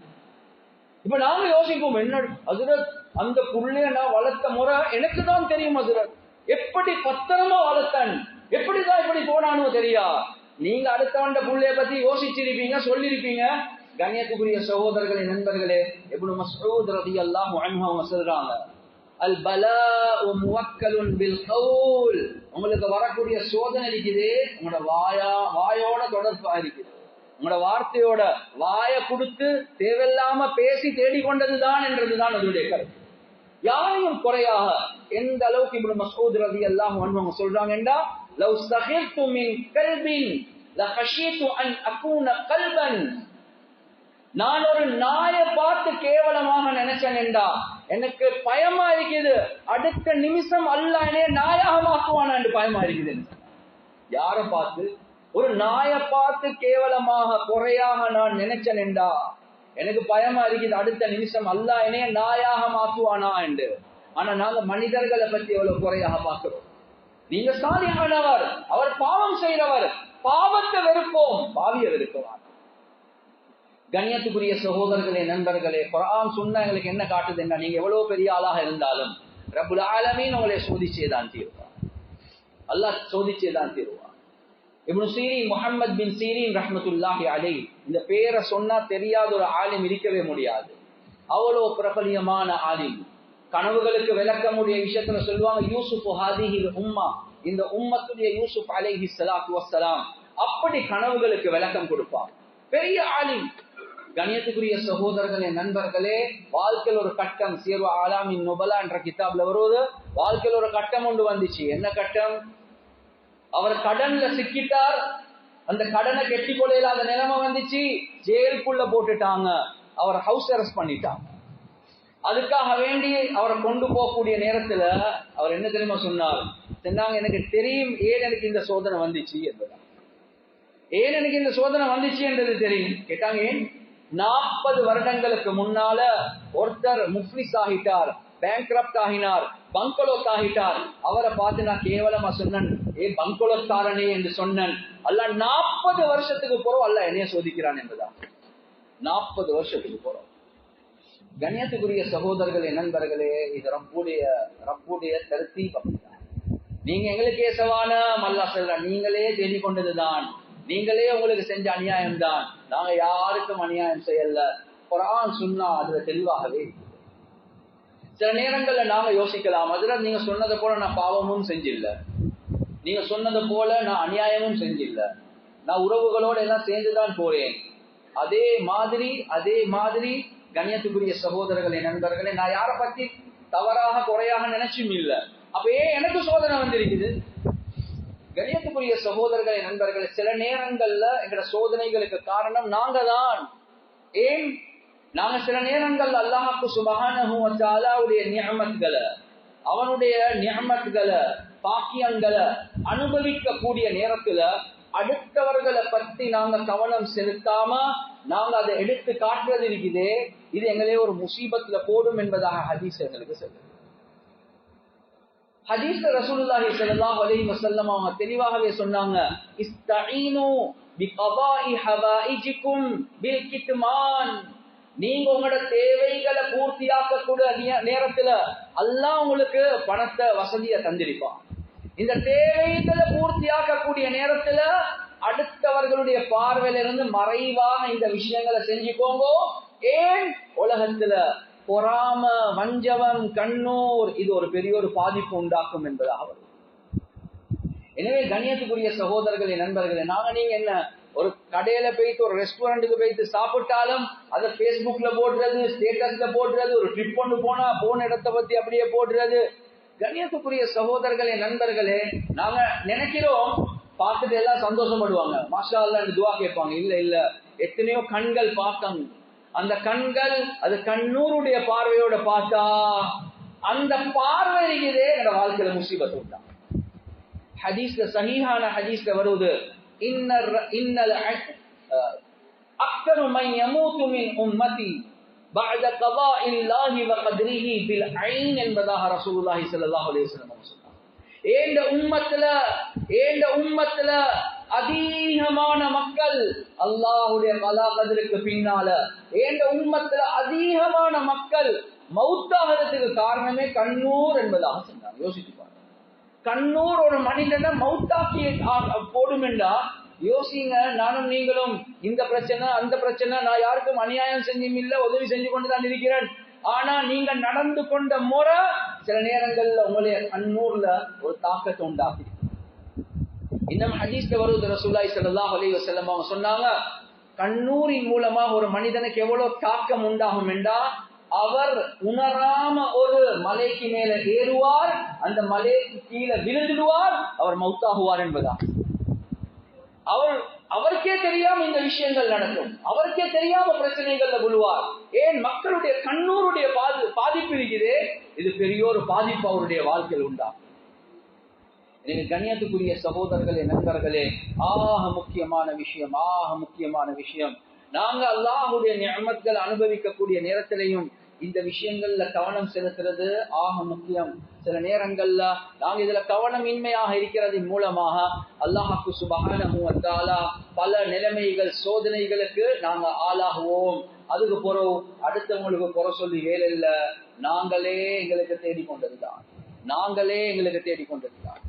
[SPEAKER 1] இப்ப நாங்க யோசிப்போம், என்ன ஹஸ்ரத், அந்த புள்ளைய நான் வளர்த்த முறை எனக்கு தான் தெரியும் ஹஸ்ரத், எப்படி பத்திரமா வளர்த்தன், எப்படிதான் இப்படி போனானோ தெரியா. நீங்க அடுத்தவண்ட புள்ளைய பத்தி யோசிச்சிருப்பீங்க, சொல்லிருப்பீங்க. கண்ணியத்துக்குரிய சகோதரர்களே, நண்பர்களே, இப்னு மஸ்ஊத் ரலியல்லாஹு அன்ஹு அவங்க சொல்றாங்க, அல் பலாஉ முவக்கலுன் பில் கவுல். உங்களுக்கு வரக்கூடிய சோதனை இருக்குது, உங்களோட வாயோட தொடர்பா இருக்குது, உங்களோட வார்த்தையோட. வாய கொடுத்து தேவையில்லாம பேசி தேடிக்கொண்டதுதான் என்றதுதான் அதனுடைய கருத்து. யாரையும் குறையாக எந்த அளவுக்கு இப்னு மஸ்ஊத் ரலியல்லாஹு அன்ஹு அவங்க சொல்றாங்கன்றா, லவ் ஸ்தகிர்து மின் கல்பின் லகஷீது அன் அகூன கல்பன். நான் ஒரு நாயை பார்த்து கேவலமாக நினைச்சேன்டா எனக்கு பயமா இருக்குது, அடுத்த நிமிஷம் அல்லாஹ் என்னைய நாயாக மாக்குவானான்னு பயமா இருக்குது. யாரை பார்த்து? ஒரு நாயை பார்த்து கேவலமாக குறையாக நான் நினைச்சேன்டா எனக்கு பயமா இருக்குது, அடுத்த நிமிஷம் அல்லாஹ் என்னைய நாயாக மாக்குவானா என்று. ஆனா நாங்க மனிதர்களை பத்தி எவ்வளவு குறையாக பார்க்கிறோம். நீங்க சாலிஹானவர், அவர் பாவம் செய்கிறவர், பாவத்தை வெறுப்போம், பாவிய வெறுப்பவார். கண்ணியத்துக்குரிய சகோதரர்களே, நண்பர்களே, குர்ஆன் சுன்னா எங்களுக்கு என்ன காட்டுதுன்னா, நீங்க எவ்வளவு பெரிய ஆளாக இருந்தாலும் ரப்புல் ஆலமீன் உங்களை சோதிச்சேதான் தீர்வார். அல்லாஹ் சோதிச்சேதான் தீர்வார். இப்னு சீரீன், முஹம்மது பின் சீரீன் ரஹ்மத்துல்லாஹி அலைஹி, இந்த பேரை சொன்னா தெரியாத ஒரு ஆலிம் இருக்கவே முடியாது. அவ்வளவு பிரபலியமான ஆலிம். கனவுகளுக்கு விளக்கமுடைய விஷயத்துல சொல்லுவாங்க, யூசுப் ஹாதிஹில் உம்மா, இந்த உம்மத்துடைய யூசுப் அலைஹி ஸலாத்து வஸ்ஸலாம். அப்படி கனவுகளுக்கு விளக்கம் கொடுப்பாங்க. பெரிய ஆலிம். கண்ணியத்துக்குரிய சகோதரர்களே, நண்பர்களே, வாழ்க்கையில் ஒரு கட்டம், சீர்வ ஆலாமின் நுபலா என்ற கிதாப்ல வருவது, வாழ்க்கையில் ஒரு கட்டம் ஒன்று வந்துச்சு. என்ன கட்டம்? அவர் கடன்ல சிக்கிட்டார், அந்த கடனை கெட்டி கொள்ளையில்லாத நிலைமை வந்துச்சு, ஜெயிலுக்குள்ள போட்டுட்டாங்க, அவர் ஹவுஸ் அரெஸ்ட் பண்ணிட்டாங்க. அதுக்காக வேண்டி அவரை கொண்டு போகக்கூடிய நேரத்துல அவர் என்ன தெரியுமா சொன்னார்? சொன்னாங்க, எனக்கு தெரியும் ஏன் எனக்கு இந்த சோதனை வந்துச்சு என்பதா. ஏன் எனக்கு இந்த சோதனை வந்துச்சு என்றது தெரியும். கேட்டாங்க, ஏன்? 40 வருடங்களுக்கு முன்னால ஒருத்தர் முஃப்லிஸ் ஆகிட்டார், பேங்க்ரப்ட் ஆகினார், பங்கலோத் ஆகிட்டார். அவரை பார்த்து நான் கேவலமா சொன்னேன், ஏ பங்கலோத்காரனே என்று சொன்னேன். அல்லாஹ் 40 வருஷத்துக்கு போறோம் அல்லாஹ் என்னைய சோதிக்கிறான் என்பதா. 40 வருஷத்துக்கு போறோம். கண்ணியத்துக்குரிய சகோதரர்களே, நண்பர்களே, இது ரப்புடைய தர்தீப். நீங்க எங்களுக்கு ஏசவான அல்லாஹ் சொல்ற, நீங்களே தெரிந்து கொண்டதுதான், நீங்களே உங்களுக்கு செஞ்ச அநியாயம் தான், நாங்க யாருக்கும் அநியாயம் செய்யல. குர்ஆன் சுன்னா அதுல தெளிவாகவே. சில நேரங்கள்ல நாங்க யோசிக்கலாம், அதுல நீங்க சொன்னதை போல நான் பாவமும் செஞ்சில்ல, நீங்க சொன்னதை போல நான் அநியாயமும் செஞ்சில்ல, நான் உறவுகளோட எல்லாம் சேர்ந்துதான் போறேன். அதே மாதிரி கண்ணியத்துக்குரிய சகோதரர்களே, நண்பர்களே, நான் யாரை பத்தி தவறாக குறையாக நினைச்சும் இல்ல. அப்ப ஏன் எனக்கு சோதனை வந்திருக்குது? கண்ணியத்துக்குரிய சகோதரர்களே, நண்பர்களே, சில நேரங்கள்ல எங்களோட சோதனைகளுக்கு காரணம் நாங்க தான். ஏன்? நாங்க சில நேரங்கள் அல்லாஹ்வுக்கு சுப்ஹானஹு வ தஆலாவுடைய நிஅமத்களை, அவனுடைய நிஅமத்களை, பாக்கியங்களை அனுபவிக்க கூடிய நேரத்துல அடுத்தவர்களை பத்தி நாங்க கவனம் செலுத்தாம நாங்க அதை எடுத்து காட்டுறது இருக்குதே, இது எங்களே ஒரு முசீபத்துல போடும் என்பதாக ஹதீஸ் எங்களுக்கு சொல்லுது. ஹதீஸ்ல ரசூலுல்லாஹி ஸல்லல்லாஹு அலைஹி வஸல்லம் அவங்க தெளிவாகவே சொன்னாங்க, இஸ்தஈனு பிகதாஇ ஹவாயிஜிகும் பில் கித்மான். நீங்க உங்களோட தேவைகளை பூர்த்தியாக்கக்கூடிய நேரத்துல அல்லாஹ் உங்களுக்கு பணத்தை வசதியை தந்திருப்பான். இந்த தேவைகளை பூர்த்தியாக்கக்கூடிய நேரத்துல அடுத்தவர்களுடைய பார்வையிலிருந்து மறைவாக இந்த விஷயங்களை செஞ்சுக்கோங்க. ஏன்? உலகத்துல பொறாம, வஞ்சவம், கண்ணூர், இது ஒரு பெரிய ஒரு பாதிப்பு உண்டாக்கும் என்பதாக. எனவே கண்ணியத்துக்குரிய சகோதரர்களே, நண்பர்களே, நீங்க என்ன ஒரு கடையில போயிட்டு ஒரு ரெஸ்டாரண்ட்டுக்கு போயிட்டு சாப்பிட்டாலும் அதை பேஸ்புக்ல போடுறது, ஸ்டேட்டஸ்ல போடுறது, ஒரு ட்ரிப் ஒன்று போன இடத்தை பத்தி அப்படியே போடுறது. கண்ணியத்துக்குரிய சகோதரர்களே, நண்பர்களே, நாங்க நினைக்கிறோம் பார்த்துட்டு எல்லாம் சந்தோஷப்படுவாங்க, மாஷா அல்லாஹ்னு துஆ கேட்பாங்க. இல்ல, எத்தனையோ கண்கள் பார்த்தாங்க. அந்த கண்கள் அது கண்ணூருடைய பார்வையோட பார்த்தா அந்த பார்வை இருக்குதே எங்க வாழ்க்கையில முசீபத் உண்டா. ஹதீஸ்ல, சஹீஹான ஹதீஸ்ல வருது, இன்னல் அக்தரு மன் யமூது மின் உம்மதி பஅத கதாஇல்லாஹி வ கத்ரிஹி பில் ஐன் என்பதாக ரசூலுல்லாஹி ஸல்லல்லாஹு அலைஹி வஸல்லம் சொன்னாங்க. ஏண்ட உம்மத்துல அதிகமான மக்கள் அல்லாஹ்வுடைய கலா கத்ருக்கு பின்னால, ஏண்ட உம்மத்துல அதிகமான மக்கள் மௌத்தாகிறதுக்கு காரணமே கண்ணூர் என்பதாக சொன்னாங்க. யோசிச்சு பாருங்க, கண்ணூர் ஒரு மனிதனை மௌத்தாக்கி போடுமெண்டா யோசிங்க. நானும் நீங்களும் இந்த பிரச்சனை அந்த பிரச்சனை, நான் யாருக்கும் அநியாயம் செஞ்சும் இல்ல, உதவி செஞ்சு கொண்டுதான் இருக்கிறேன். ஆனா நீங்க நடந்து கொண்ட முறை சில நேரங்கள்ல உங்களுடைய கண்ணூர்ல ஒரு தாக்கத்தை உண்டாக்கி. இன்னும் ஹதீஸ்ல வருது, ரசூலுல்லாஹி ஸல்லல்லாஹு அலைஹி வஸல்லம் அவங்க சொன்னாங்க, கண்ணூரின் மூலமா ஒரு மனிதனுக்கு எவ்வளவு தாக்கம் உண்டாகும் என்றா, அவர் உணராம ஒரு மலைக்கு மேல ஏறுவார், அந்த மலைக்கு கீழே விழுந்துடுவார், அவர் மௌத்தாகுவார் என்பதா. அவர்
[SPEAKER 2] அவருக்கே தெரியாம இந்த விஷயங்கள் நடக்கும், அவருக்கே தெரியாம பிரச்சனைகள்ல விழுவார். ஏன்? மக்களுடைய கண்ணூருடைய பாதிப்பு இருக்குது. இது பெரிய ஒரு பாதிப்பு அவருடைய வாழ்க்கையில் உண்டா. எனவே கண்ணியத்துக்குரிய சகோதரர்களே, நண்பர்களே, முக்கியமான விஷயம் நாங்க அல்லாஹ்வுடைய நிஅமத்கள் அனுபவிக்கக்கூடிய நேரத்திலையும் இந்த விஷயங்கள்ல கவனம் செலுத்துறது முக்கியம். சில நேரங்கள்ல நாங்க இதுல கவனமின்மையாக இருக்கிறதின் மூலமாக அல்லாஹ்வுக்கு சுப்ஹானஹு வ தஆலா பல நிலைமைகள், சோதனைகளுக்கு நாங்க ஆளாகுவோம். அதுக்கு பிறகு அடுத்தவங்களுக்கு குறை சொல்லி வேலை இல்ல, நாங்களே எங்களுக்கு தேடிக்கொண்டிருந்தான்.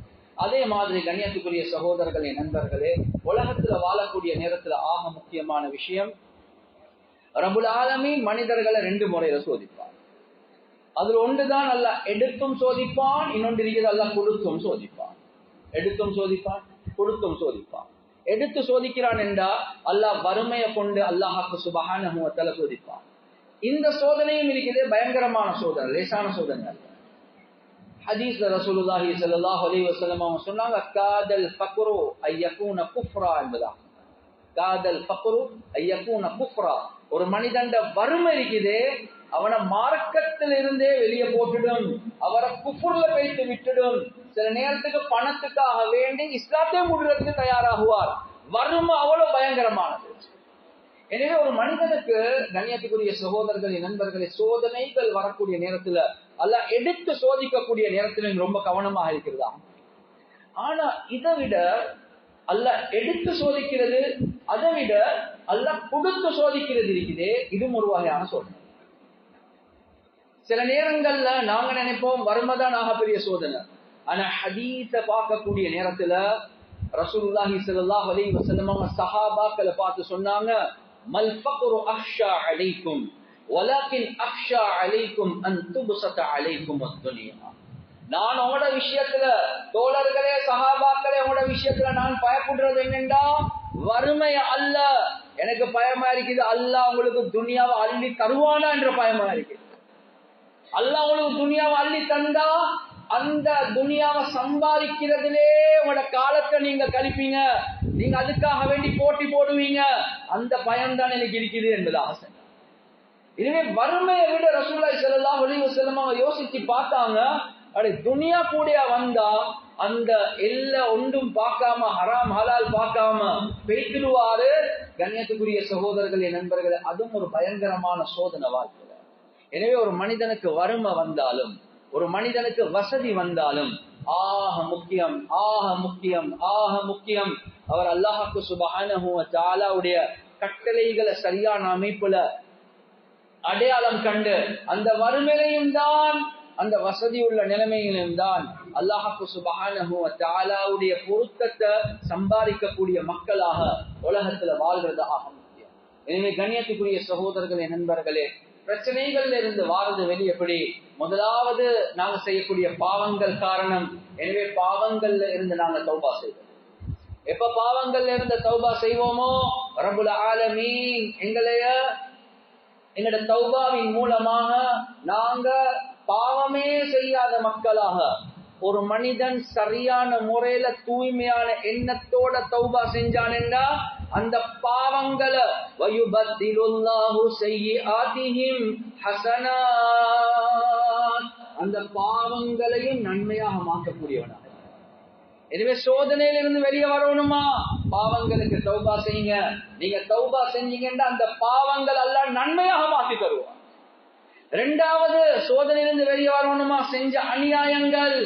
[SPEAKER 2] அதே மாதிரி கண்ணியத்துக்குரிய சகோதரர்களே, நண்பர்களே, உலகத்துல வாழக்கூடிய நேரத்துல முக்கியமான விஷயம், ரப்புல் ஆலமீன் மனிதர்களை 2 முறையில சோதிப்பான். அதுல ஒன்றுதான் அல்லாஹ் எடுத்தும் சோதிப்பான், இன்னொன்று இருக்கிறது அல்லாஹ் கொடுத்தும் சோதிப்பான். எடுத்து சோதிக்கிறான் என்றா அல்லாஹ் வறுமையை கொண்டு அல்லாஹ்வுக்கு சுப்ஹானஹு வ தஆலா சோதிப்பான். இந்த சோதனையும் இருக்குது, பயங்கரமான சோதனை, லேசான சோதனை அல்ல. ஹதீஸ்ல ரசூலுல்லாஹி ஸல்லல்லாஹு அலைஹி வஸல்லம் அவங்க சொன்னாங்க, காதல் ஃபக்ரு ஐயகூன குஃப்ரா என்பதா. காதல் ஃபக்ரு ஐயகூன குஃப்ரா. ஒரு மனிதண்ட வறுமை இருக்குதே, அவனை மார்க்கத்தில் இருந்தே வெளியே போட்டுடும், அவரை குஃப்ர்ல வைத்து விட்டுடும். சில நேரத்துக்கு பணத்துக்காக வேண்டி இஸ்லாத்தை முடுறதுக்கு தயாராகுவார். வறுமை அவ்வளவு பயங்கரமானது. எனவே ஒரு மனிதனுக்கு, கண்ணியத்துக்குரிய சகோதரர்களே, நண்பர்களே, சோதனைகள் வரக்கூடிய நேரத்துல அல்லாஹ் எடுத்து சோதிக்கக்கூடிய நேரத்துல ரொம்ப கவனமாக இருக்கிறதா. ஆனா இதை விட அல்லாஹ் எடுத்து சோதிக்கிறது, அதை விட அல்லாஹ் கொடுத்து சோதிக்கிறது இருக்குதே, இதுவும் ஒரு வகையான சோதனை. சில நேரங்கள்ல நாங்க நினைப்போம் வறுமைதான் பெரிய சோதனை. ஆனா ஹதீஸ பார்க்கக்கூடிய நேரத்துல ரசூலுல்லாஹி ஸல்லல்லாஹு அலைஹி வஸல்லம் சஹாபாக்களை பார்த்து சொன்னாங்க, மல் ஃபக்ரு அக்ஷா அலைக்கும் வலக்கின் அக்ஷா அலைக்கும் அன் துப்ஸத அலைக்கும் அத்-துன்யா. நான் உங்களோட விஷயத்துல, தோழர்களே, சஹாபாக்களே, உங்களோட விஷயத்துல நான் பயப்படுறது என்னண்டா, வறுமை அல்ல. எனக்கு பயமா இருக்குது அல்லாஹ் உங்களுக்கு துனியாவை அள்ளி தருவானா என்ற பயமா இருக்குது. அல்லாஹ் உங்களுக்கு துனியாவை அள்ளி தந்தா அந்த துனியாவை சம்பாதிக்கிறதுலே உங்களோட காலத்தை நீங்க கழிப்பீங்க, நீங்க அதுக்காக வேண்டி போட்டி போடுவீங்க. அந்த பயம்தான் எனக்கு இருக்குது என்பது ஆசை. இதுவே வறுமையை விட ரசூலுல்லாஹி ஸல்லல்லாஹு அலைஹி வஸல்லம் யோசிச்சு பார்த்தாங்க, அப்படி துனியா கூடிய வந்தா அந்த எல்லா ஒன்றும் பார்க்காம, ஹராம் ஹலால் பார்க்காம பெய்திடுவாரு. கண்ணியத்துக்குரிய சகோதரர்களே, நண்பர்களே, அதுவும் ஒரு பயங்கரமான சோதனை வாழ்க்கை. எனவே ஒரு மனிதனுக்கு வறுமை வந்தாலும், ஒரு மனிதனுக்கு வசதி வந்தாலும் முக்கியம் அவர் அல்லாஹ்வுக்கு சுப்ஹானஹு வ தஆலாவுடைய கட்டளைகளை சரியான அமைப்புல அடையாளம் கண்டு அந்த வறுமையிலும் தான், அந்த வசதி உள்ள நிலைமையிலும் தான் அல்லாஹ்வுக்கு சுப்ஹானஹு வ தஆலாவுடைய பொருத்தத்தை சம்பாதிக்கக்கூடிய மக்களாக உலகத்துல வாழ்றது முக்கியம். எனவே கண்ணியத்துக்குரிய சகோதரர்களே, நண்பர்களே, பிரச்சனைகள்ல இருந்து வாரது வெளியே எப்படி? முதலாவது நாங்க செய்யக்கூடிய பாவங்கள் காரணம். எனவே பாவங்கள்ல இருந்து நாங்க தௌபா செய்வோம். எப்ப பாவங்கள்ல இருந்து தௌபா செய்வோமோ, ரப்புல் ஆலமீன் எங்களோட தௌபாவின் மூலமாக நாங்க பாவமே செய்யாத மக்களாக, ஒரு மனிதன் சரியான முறையில தூய்மையான எண்ணத்தோட தௌபா செஞ்சானேன்னா அந்த பாவங்களை வயுபத்திலுல்லாஹு ஸய்யிஆதிஹிம் ஹஸனாத், அந்த பாவங்களையும் நன்மையாக மாற்றக்கூடியவனாக. எனவே சோதனையிலிருந்து வெளியே வரணுமா, பாவங்களுக்கு தௌபா செய்யுங்க. நீங்க தௌபா செஞ்சீங்கன்னா அந்த பாவங்கள் அல்லாஹ் நன்மையாக மாற்றி தருவார். இரண்டாவது, சோதனையிலிருந்து வெளியே வரணுமா, செஞ்ச அநியாயங்கள்,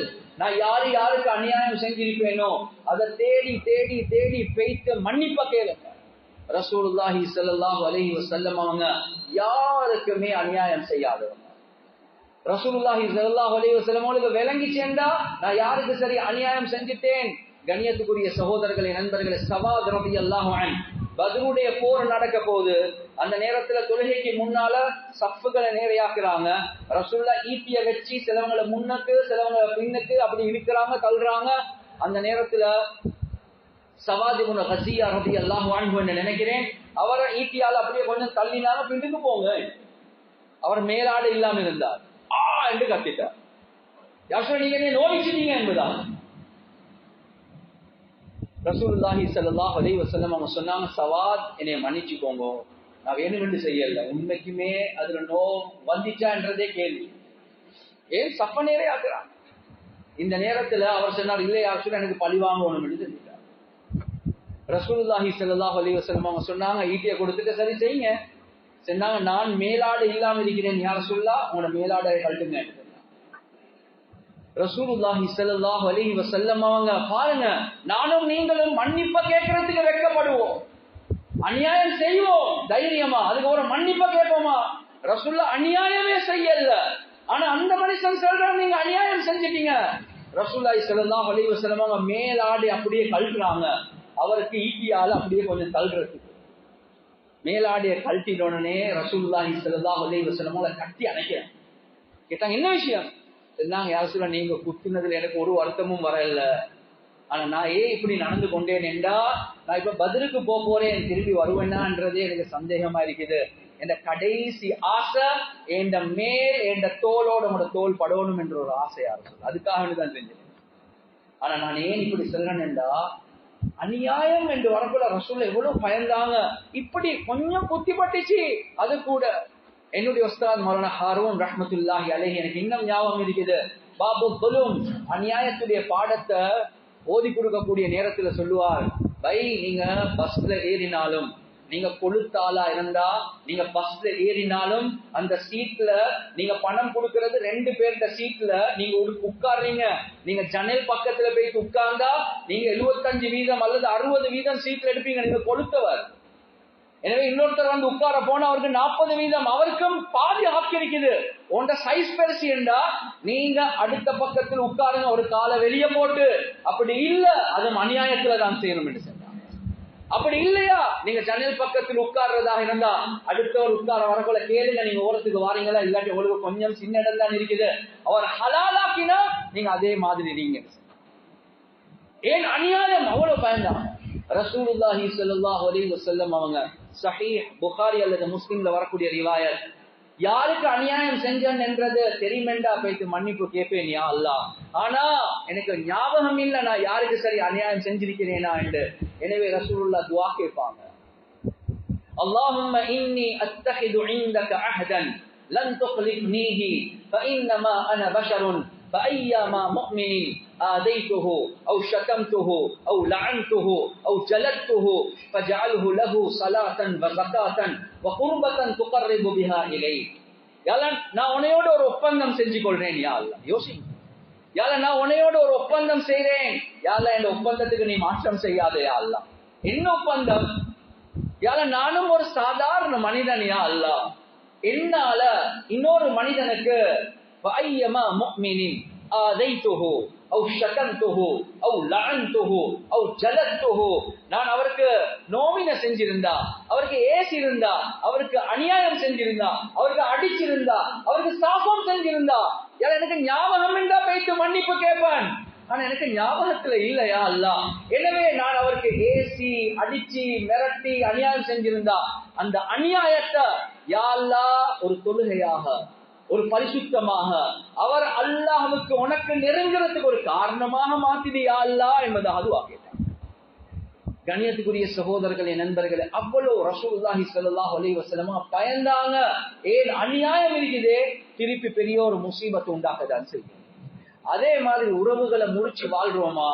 [SPEAKER 2] நான் யாருக்கு அநியாயம் செஞ்சிருப்பேனோ அதை தேடி தேடி தேடி பெய்த்து மன்னிப்ப கேளுங்க. ரசூலுல்லாஹி ஸல்லல்லாஹு அலைஹி வஸல்லம் அவங்க யாருக்குமே அநியாயம் செய்யாதவங்க. ரசூலுல்லாஹி ஸல்லல்லாஹு அலைஹி வஸல்லம் அவங்களுக்கு விளங்கி சேர்ந்தா நான் யாருக்கு சரி அநியாயம் செஞ்சுட்டேன். கண்ணியத்துக்குரிய சகோதரர்களே, நண்பர்களே, சவாத் ரலியல்லாஹு அன்ஹு பத்ருடைய போர் நடக்க போகுது. அந்த நேரத்துல தொழுகைக்கு முன்னால சஃப்புகளை நேரையாக்குறாங்க. ரசூலுல்லாஹ் ஈட்டிய வச்சு சிலவங்களை முன்னுக்கு சிலவங்களை பின்னுக்கு அப்படி இழுக்கிறாங்க, தள்ளுறாங்க. அந்த நேரத்துல சவாத் இப்னு கஸியா ரலியல்லாஹு அன்ஹு என்று நினைக்கிறேன், அவரை ஈட்டியால அப்படியே கொஞ்சம் தள்ளினாங்க, பின்னுக்கு போங்க. அவர் மேலாடு இல்லாம இருந்தார். என்று கத்திட்டார். யார் நீங்க நோவிச்சிட்டீங்க என்பதா? ரசூலுல்லாஹி ஸல்லல்லாஹு அலைஹி வஸல்லம் அவங்க சொன்னாங்க, சவாத் என்னை மன்னிச்சுக்கோங்க, நான் வேணுமென்று செய்யல, உண்மைக்குமே அதுல நோ வந்துச்சான்றதே கேள்வி. ஏன் சப்ப நேரே ஆக்குறான். இந்த நேரத்துல அவர் சொன்னார், இல்லை யார் சொல்ல எனக்கு பழி வாங்கணும் என்று சொல்லிட்டார். ரசூலுல்லாஹி ஸல்லல்லாஹு அலைஹி வஸல்லம் அவங்க சொன்னாங்க, ஈட்டியை கொடுத்துட்டு சரி செய்யுங்க. சொன்னாங்க, நான் மேலாடை இல்லாம இருக்கிறேன் யார் சொல்லா, உங்களோட மேலாடை கழட்டுங்க. ரசூலுல்லாஹி ஸல்லல்லாஹு அலைஹி வஸல்லம் அவங்க பாருங்க, நானும் நீங்களும் மன்னிப்ப கேட்கறதுக்கு வெட்கப்படுவோம், அநியாயம் செய்வோம் தைரியமா, அதுக்கு ஒரு மன்னிப்ப கேட்போமா? ரசூலுல்லாஹ் அநியாயமே செய்யல, ஆனா அந்த மனுஷன் சொல்றாங்க நீங்க அநியாயம் செஞ்சிட்டீங்க. ரசூலுல்லாஹி ஸல்லல்லாஹு அலைஹி வஸல்லம் அவங்க மேலாடை அப்படியே கழட்டுறாங்க, அவருக்கு ஈட்டியால அப்படியே கொஞ்சம் தள்ளுறதுக்கு. மேலாடைய கழட்டினோடனே ரசூலுல்லாஹி ஸல்லல்லாஹு அலைஹி வஸல்லம் அவங்களை கட்டி அணைக்கிறாங்க. கேட்டாங்க, என்ன விஷயம்? சொன்னாங்க, யார் சொல்ல நீங்க குத்துனதுல எனக்கு ஒரு வருத்தமும் வரல, ஆனா நான் ஏன் இப்படி நடந்து கொண்டேன் என்றா, நான் இப்ப பதிலுக்கு போறேன், திரும்பி வருவேன்னான்றதே எனக்கு சந்தேகமா இருக்குது. என் கடைசி ஆசை என் மேல் என் தோளோட உங்களோட தோல் படணும் என்ற ஒரு ஆசையா இருக்கும், அதுக்காக தான் செஞ்சேன். ஆனா நான் ஏன் இப்படி சொல்றேன் என்றா, அநியாயம் என்று வரக்குள்ள ரசூல் எவ்வளவு பயந்தாங்க. இப்படி கொஞ்சம் புத்தி பட்டுச்சு, அது கூட என்னுடைய உஸ்தாத் மௌலானா ஹாரூன் ரஹ்மத்துல்லாஹி அலைஹி எனக்கு இன்னும் ஞாபகம் இருக்குது. பாபு துலும் அநியாயத்துடைய பாடத்தை ஓதி கொடுக்கக்கூடிய நேரத்துல சொல்லுவார், பை நீங்க பஸ்ல ஏறினாலும், நீங்க கொளுத்தாலா இருந்தா நீங்க பஸ்ல ஏறினாலும் அந்த சீட்ல நீங்க பணம் கொடுக்கறது 2 பேர்த்த சீட்ல நீங்க உட்கார்றீங்க, நீங்க ஜன்னல் பக்கத்துல போயிட்டு உட்கார்ந்தா நீங்க 75% அல்லது 60% சீட்ல எடுப்பீங்க, நீங்க கொளுத்தவர். எனவே இன்னொருத்தர் வந்து உட்கார போனா அவருக்கு 40%, அவருக்கும் பாதி ஹக் இருக்குது. உண்ட சைஸ் பெருசு என்றா நீங்க அடுத்த பக்கத்தில் உட்காருங்க, ஒரு காலை வெளியே போட்டு. அப்படி இல்ல, அது அநியாயத்துல தான் செய்யணும் என்று சொன்னாங்க. அப்படி இல்லையா, நீங்க ஜன்னல் பக்கத்தில் உட்கார்றதாக இருந்தா அடுத்தவர் உட்கார வரக்குள்ள கேளுங்க, நீங்க ஓரத்துக்கு வாரீங்களா, இல்லாட்டி உங்களுக்கு கொஞ்சம் சின்ன இடம் தான் இருக்குது, அவர் ஹலாலாக்கினா நீங்க அதே மாதிரி நீங்க. ஏன் அநியாயம் அவ்வளவு பயந்தாங்க. ரசூலுல்லாஹி ஸல்லல்லாஹு அலைஹி வஸல்லம் அவங்க சஹீஹ் புகாரி அல்லது முஸ்லிம்ல வரக்கூடிய ரிவாயத், யாருக்கு அநியாயம் செஞ்சன் என்றது தெரியுமெண்டா போயிட்டு மன்னிப்பு கேட்பேன் யா அல்லாஹ், ஆனா எனக்கு ஞாபகம் இல்ல நான் யாருக்கு சரி அநியாயம் செஞ்சிருக்கிறேனா என்று. எனவே ரசூலுல்லாஹ் துஆ கேட்பாங்க, அல்லாஹும்ம இன்னி அத்தஹிது இன்தக அஹ்தன் லன் துக்லிஃப்னீஹி ஃபஇன்னமா அன பஷருன் فأيما مؤمن آذيته أو شتمته أو لعنته أو جلدته فجعله له صلاة وزكاة وقربة تقرب بها إليه. யால நான் உன்னையோட ஒரு ஒப்பந்தம் செஞ்சு கொள்றேன் யா அல்லாஹ். யோசி, யால நான் உன்னையோட ஒரு ஒப்பந்தம் செய்றேன், யால இந்த ஒப்பந்தத்துக்கு நீ மாற்றம் செய்யாதே யா அல்லாஹ். என்ன ஒப்பந்தம்? யால நானும் ஒரு சாதாரண மனிதன் யா அல்லாஹ், என்னால இன்னொரு மனிதனுக்கு فأيما مؤمن آذيته أو شتمته أو لعنته أو جلدته, நான் அவருக்கு நோவின செஞ்சிருந்தா, அவருக்கு ஏசி இருந்தா, அவருக்கு அநியாயம் செஞ்சிருந்தா, அவருக்கு அடிச்சிருந்தா, அவருக்கு சாபம் செஞ்சிருந்தா, எனக்கு ஞாபகம் இருந்தா போயிட்டு மன்னிப்பு கேட்பேன், ஆனா எனக்கு ஞாபகத்துல இல்லையா அல்லாஹ். எனவே நான் அவருக்கு ஏசி அடிச்சு மிரட்டி அநியாயம் செஞ்சிருந்தா அந்த அநியாயத்தை யா அல்லாஹ் ஒரு தொழுகையாக, ஒரு பரிசுத்தமாக, அவர் அல்லாஹ்வுக்கு உனக்கு நெருங்குறதுக்கு ஒரு காரணமாக மாத்திடியா அல்லாஹ் என்பதாக துஆ கேட்டார். கண்ணியத்துக்குரிய சகோதரர்களே, நண்பர்களே, அவ்வளவு ரசூலுல்லாஹி ஸல்லல்லாஹு அலைஹி வஸல்லம் பயந்தாங்க. ஏன் அநியாயம் இருக்குதே திருப்பி பெரிய ஒரு முசீபத்து உண்டாக்கதான் செய்யும். அதே மாதிரி உறவுகளை முறிச்சு வாழ்றோமா?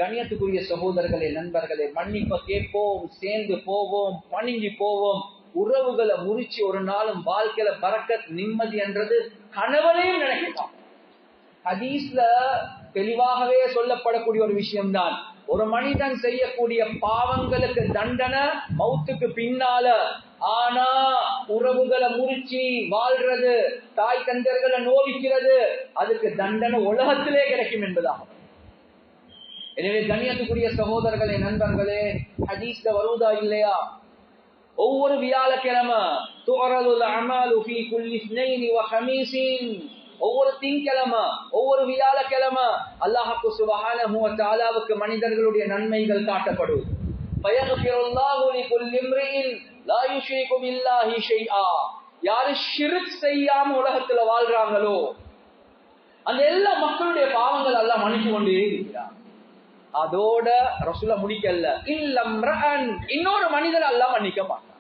[SPEAKER 2] கண்ணியத்துக்குரிய சகோதரர்களே, நண்பர்களே, மன்னிப்ப கேட்போம், சேர்ந்து போவோம், பணிஞ்சு போவோம். உறவுகளை முறிச்சு ஒரு நாளும் வாழ்க்கையில பரக்கத் நிம்மதி என்றது கனவுலையும் நினைக்கலாம். ஹதீஸ்ல தெளிவாகவே சொல்லப்படக்கூடிய ஒரு விஷயம்தான், ஒரு மனிதன் செய்யக்கூடிய பாவங்களுக்கு தண்டனை மௌத்துக்கு பின்னால, ஆனா உறவுகளை முறிச்சு வாழ்றது, தாய் தந்தர்களை நோவிக்கிறது, அதுக்கு தண்டனை உலகத்திலே கிடைக்கும் என்பதாகும். எனவே கண்ணியத்துக்குரிய சகோதரர்களே, நண்பர்களே, ஹதீஸ்ல வருவதா இல்லையா, ஒவ்வொரு வியாழக்கிழமை துஅரதுல் அமாலு ஃபீ குல்லி இஸ்னைன் வ ஹமீஸின், ஒவ்வொரு திங்கக்கிழமை ஒவ்வொரு வியாழக்கிழமை அல்லாஹ் சுப்ஹானஹு வ தஆலாவுக்கு மனிதர்களுடைய நன்மைகள் காட்டப்படும். ஃபயக்ஃபிருல்லாஹு லிகுல்லி இம்ரிஇன் லா யுஷ்ரிகு பில்லாஹி ஷைஆ, யார் ஷிர்க் செய்யாம உலகத்துல வாழ்றாங்களோ அந்த எல்லா மக்களுடைய பாவங்கள் அல்லாஹ் மன்னித்து கொண்டே இருக்கிறார். அதோட ரசூல முடிக்கல, இல்லம்ரஅன், இன்னொரு மனிதன் அல்லாஹ் மன்னிக்க மாட்டான்.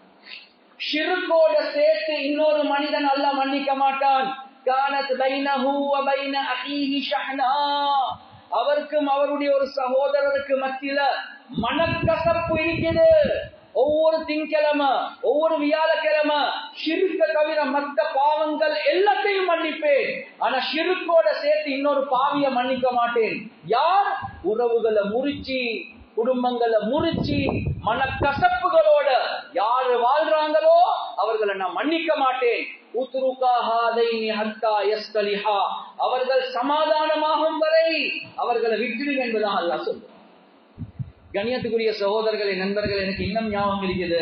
[SPEAKER 2] ஷிர்கோட சேர்த்து இன்னொரு மனிதன் அல்லாஹ் மன்னிக்க மாட்டான். கானத் பைனஹு வ பைன அஹீஹி ஷஹ்னா, அவருக்கும் அவருடைய ஒரு சகோதரருக்கு மத்தியில மனக்கசப்பு இருக்குது. ஒவ்வொரு திங்கிழமை, ஒவ்வொரு வியாழக்கிழமை ஷிர்க தவிர மற்ற பாவங்கள் எல்லாத்தையும் மன்னிப்பேன், ஆனா ஷிர்கோட சேர்த்து இன்னொரு பாவிய மன்னிக்க மாட்டேன். யார் உறவுகளை முறிச்சு, குடும்பங்களை முறிச்சு, மனக்கசப்புகளோட யாரு வாழ்றாங்களோ அவர்களை நான் மன்னிக்க மாட்டேன். அவர்கள் சமாதானமாகும் வரை அவர்களை விட்டுடுங்க என்பதாக அல்லாஹ் சொல்லுவார். கண்ணியத்துக்குரிய சகோதரர்களே, நண்பர்கள், எனக்கு இன்னும் ஞாபகம் இருக்குது.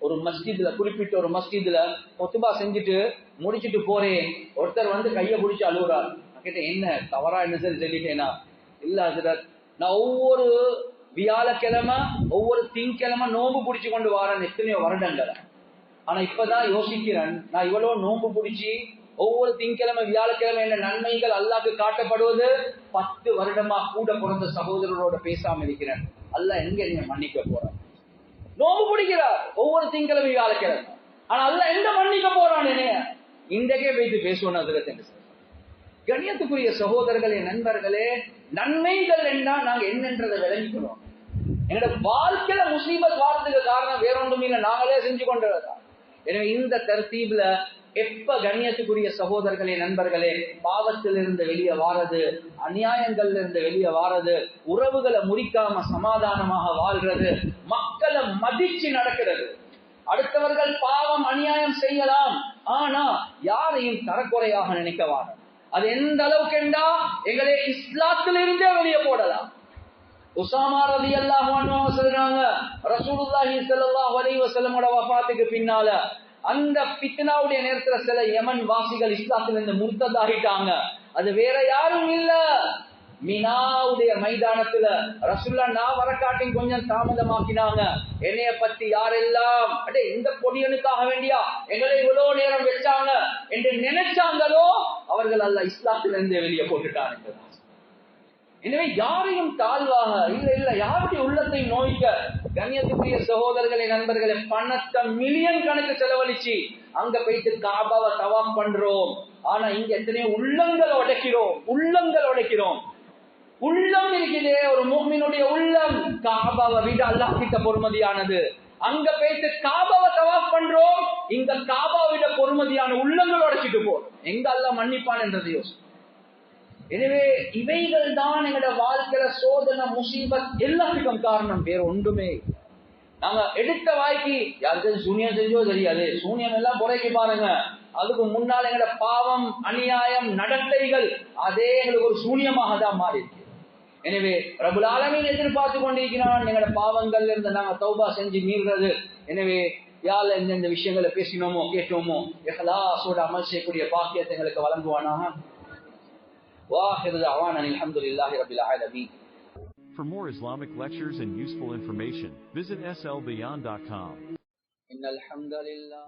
[SPEAKER 2] ஒரு மஸ்ஜித்ல, குறிப்பிட்ட ஒரு மஸ்ஜித்ல கொத்துபா செஞ்சுட்டு முடிச்சுட்டு போறேன். ஒருத்தர் வந்து கையை பிடிச்சு அழுகுறார். நான் கேட்டேன், என்ன தவறா என்ன சரி சொல்லிட்டேனா? இல்ல ஹஜ்ரத், நான் ஒவ்வொரு வியாழக்கிழமை ஒவ்வொரு திங்கிழமை நோம்பு பிடிச்சு கொண்டு வரேன் எத்தனையோ வருடங்களை. ஆனா இப்பதான் யோசிக்கிறேன், நான் இவ்வளவு நோம்பு பிடிச்சி ஒவ்வொரு திங்கிழமை வியாழக்கிழமை என்ன நன்மைகள் அல்லாஹ்க்கு காட்டப்படுவது 10 வருடமா கூட பிறந்த சகோதரரோட பேசாம இருக்கிறேன். அல்லாஹ் எங்க என்ன மன்னிக்க போறான்? நோம்பு பிடிக்கிறார் ஒவ்வொரு திங்கிழமை வியாழக்கிழமை, ஆனா அல்லாஹ் எங்க மன்னிக்க போறான்? என்ன இன்றைக்கே வைத்து பேசுவோம். அதுக்கு கண்ணியத்துக்குரிய சகோதரர்களே, நண்பர்களே, நன்மைகள் என்ன நாங்க என்னன்றதை விளங்கிக்கணும். எங்களோட வாழ்க்கையில முசீபத் வாரத்துக்கு காரணம் வேற ஒன்றும் இல்லை, நாங்களே செஞ்சு கொண்டு. எனவே இந்த தர்த்தீப்ல எப்ப கண்ணியத்துக்குரிய சகோதரர்களே, நண்பர்களே, பாவத்திலிருந்து வெளியே வாரது, அநியாயங்கள்ல இருந்து வெளியே வாரது, உறவுகளை முறிக்காம சமாதானமாக வாழ்றது, மக்களை மதிச்சு நடக்கிறது. அடுத்தவர்கள் பாவம் அநியாயம் செய்யலாம், ஆனா யாரையும் தரக்குறையாக நினைக்க வாரம். அது எந்த அளவுக்கு என்றா எங்களை இஸ்லாத்திலிருந்தே வெளியே போடலாம். உசாமா ரலியல்லாஹு அன்ஹு சொல்றாங்க, ரசூலுல்லாஹி ஸல்லல்லாஹு அலைஹி வஸல்லமோட வஃபாத்துக்கு பின்னால அந்த ஃபித்னாவுடைய நேரத்துல சில யமன் வாசிகள் இஸ்லாத்திலிருந்து முர்த்தத் ஆகிட்டாங்க. அது வேற யாரும் இல்ல, மினாவுடைய மைதானத்துல ரசூலுல்லாஹ் நான் வரக்காட்டின் கொஞ்சம் தாமதமாக்கினாங்க. என்னைய பத்தி யாரெல்லாம் அடே இந்த பொடியனுக்காக வேண்டியா எங்களை இவ்வளவு நேரம் வச்சாங்க என்று நினைச்சாங்களோ அவர்கள் அல்லாஹ் இஸ்லாத்திலிருந்து வெளியே போட்டுட்டாங்க. எனவே யாரையும் தாழ்வாக இல்ல யாருடைய உள்ளத்தை நோய்க்க. கண்ணியத்துக்குரிய சகோதரர்களே, நண்பர்களே, பணத்தை மில்லியன் கணக்கு செலவழிச்சு அங்க போயிட்டு காபாவை தவாப் பண்றோம், ஆனா இங்க எத்தனையோ உள்ளங்கள் உடைக்கிறோம். உள்ளம் இருக்குதே, ஒரு முஃமினுடைய உள்ளம் காபாவை விட அல்லாஹ் கிட்ட பொறுமதியானது. அங்க போயிட்டு காபாவை தவாப் பண்றோம், இங்க காபாவை விட பொறுமதியான உள்ளங்கள் உடைச்சிட்டு போறோம். எங்க அல்லாஹ் மன்னிப்பான் என்றது யோசி. எனவே இவைகள் தான் எங்களோட வாழ்க்கையில சோதனை முசீபத் எல்லாத்துக்கும் காரணம், வேற ஒன்றுமே. நாங்க எடுத்த வாய்க்கு யாருக்கு சூனியம் செஞ்சோ தெரியாது, சூனியம் எல்லாம் குறைக்கு பாருங்க. அதுக்கு முன்னால் எங்களோட பாவம், அநியாயம், நடத்தைகள் அதே எங்களுக்கு ஒரு சூனியமாக தான் மாறி இருக்கு. எனவே ரப்புல் ஆலமீன் எதிர்பார்த்து கொண்டிருக்கிறான் எங்களோட பாவங்கள்ல இருந்து நாங்க தௌபா செஞ்சு மீறுறது. எனவே யாழ் எந்தெந்த விஷயங்களை பேசினோமோ கேட்டோமோ இஹ்லாஸோட அமல் செய்யக்கூடிய பாக்கியத்தை எங்களுக்கு வழங்குவானாக. وآخر دعوانا الحمد لله رب العالمين.
[SPEAKER 3] For more Islamic lectures and useful information, visit slbeyond.com.
[SPEAKER 1] إن الحمد لله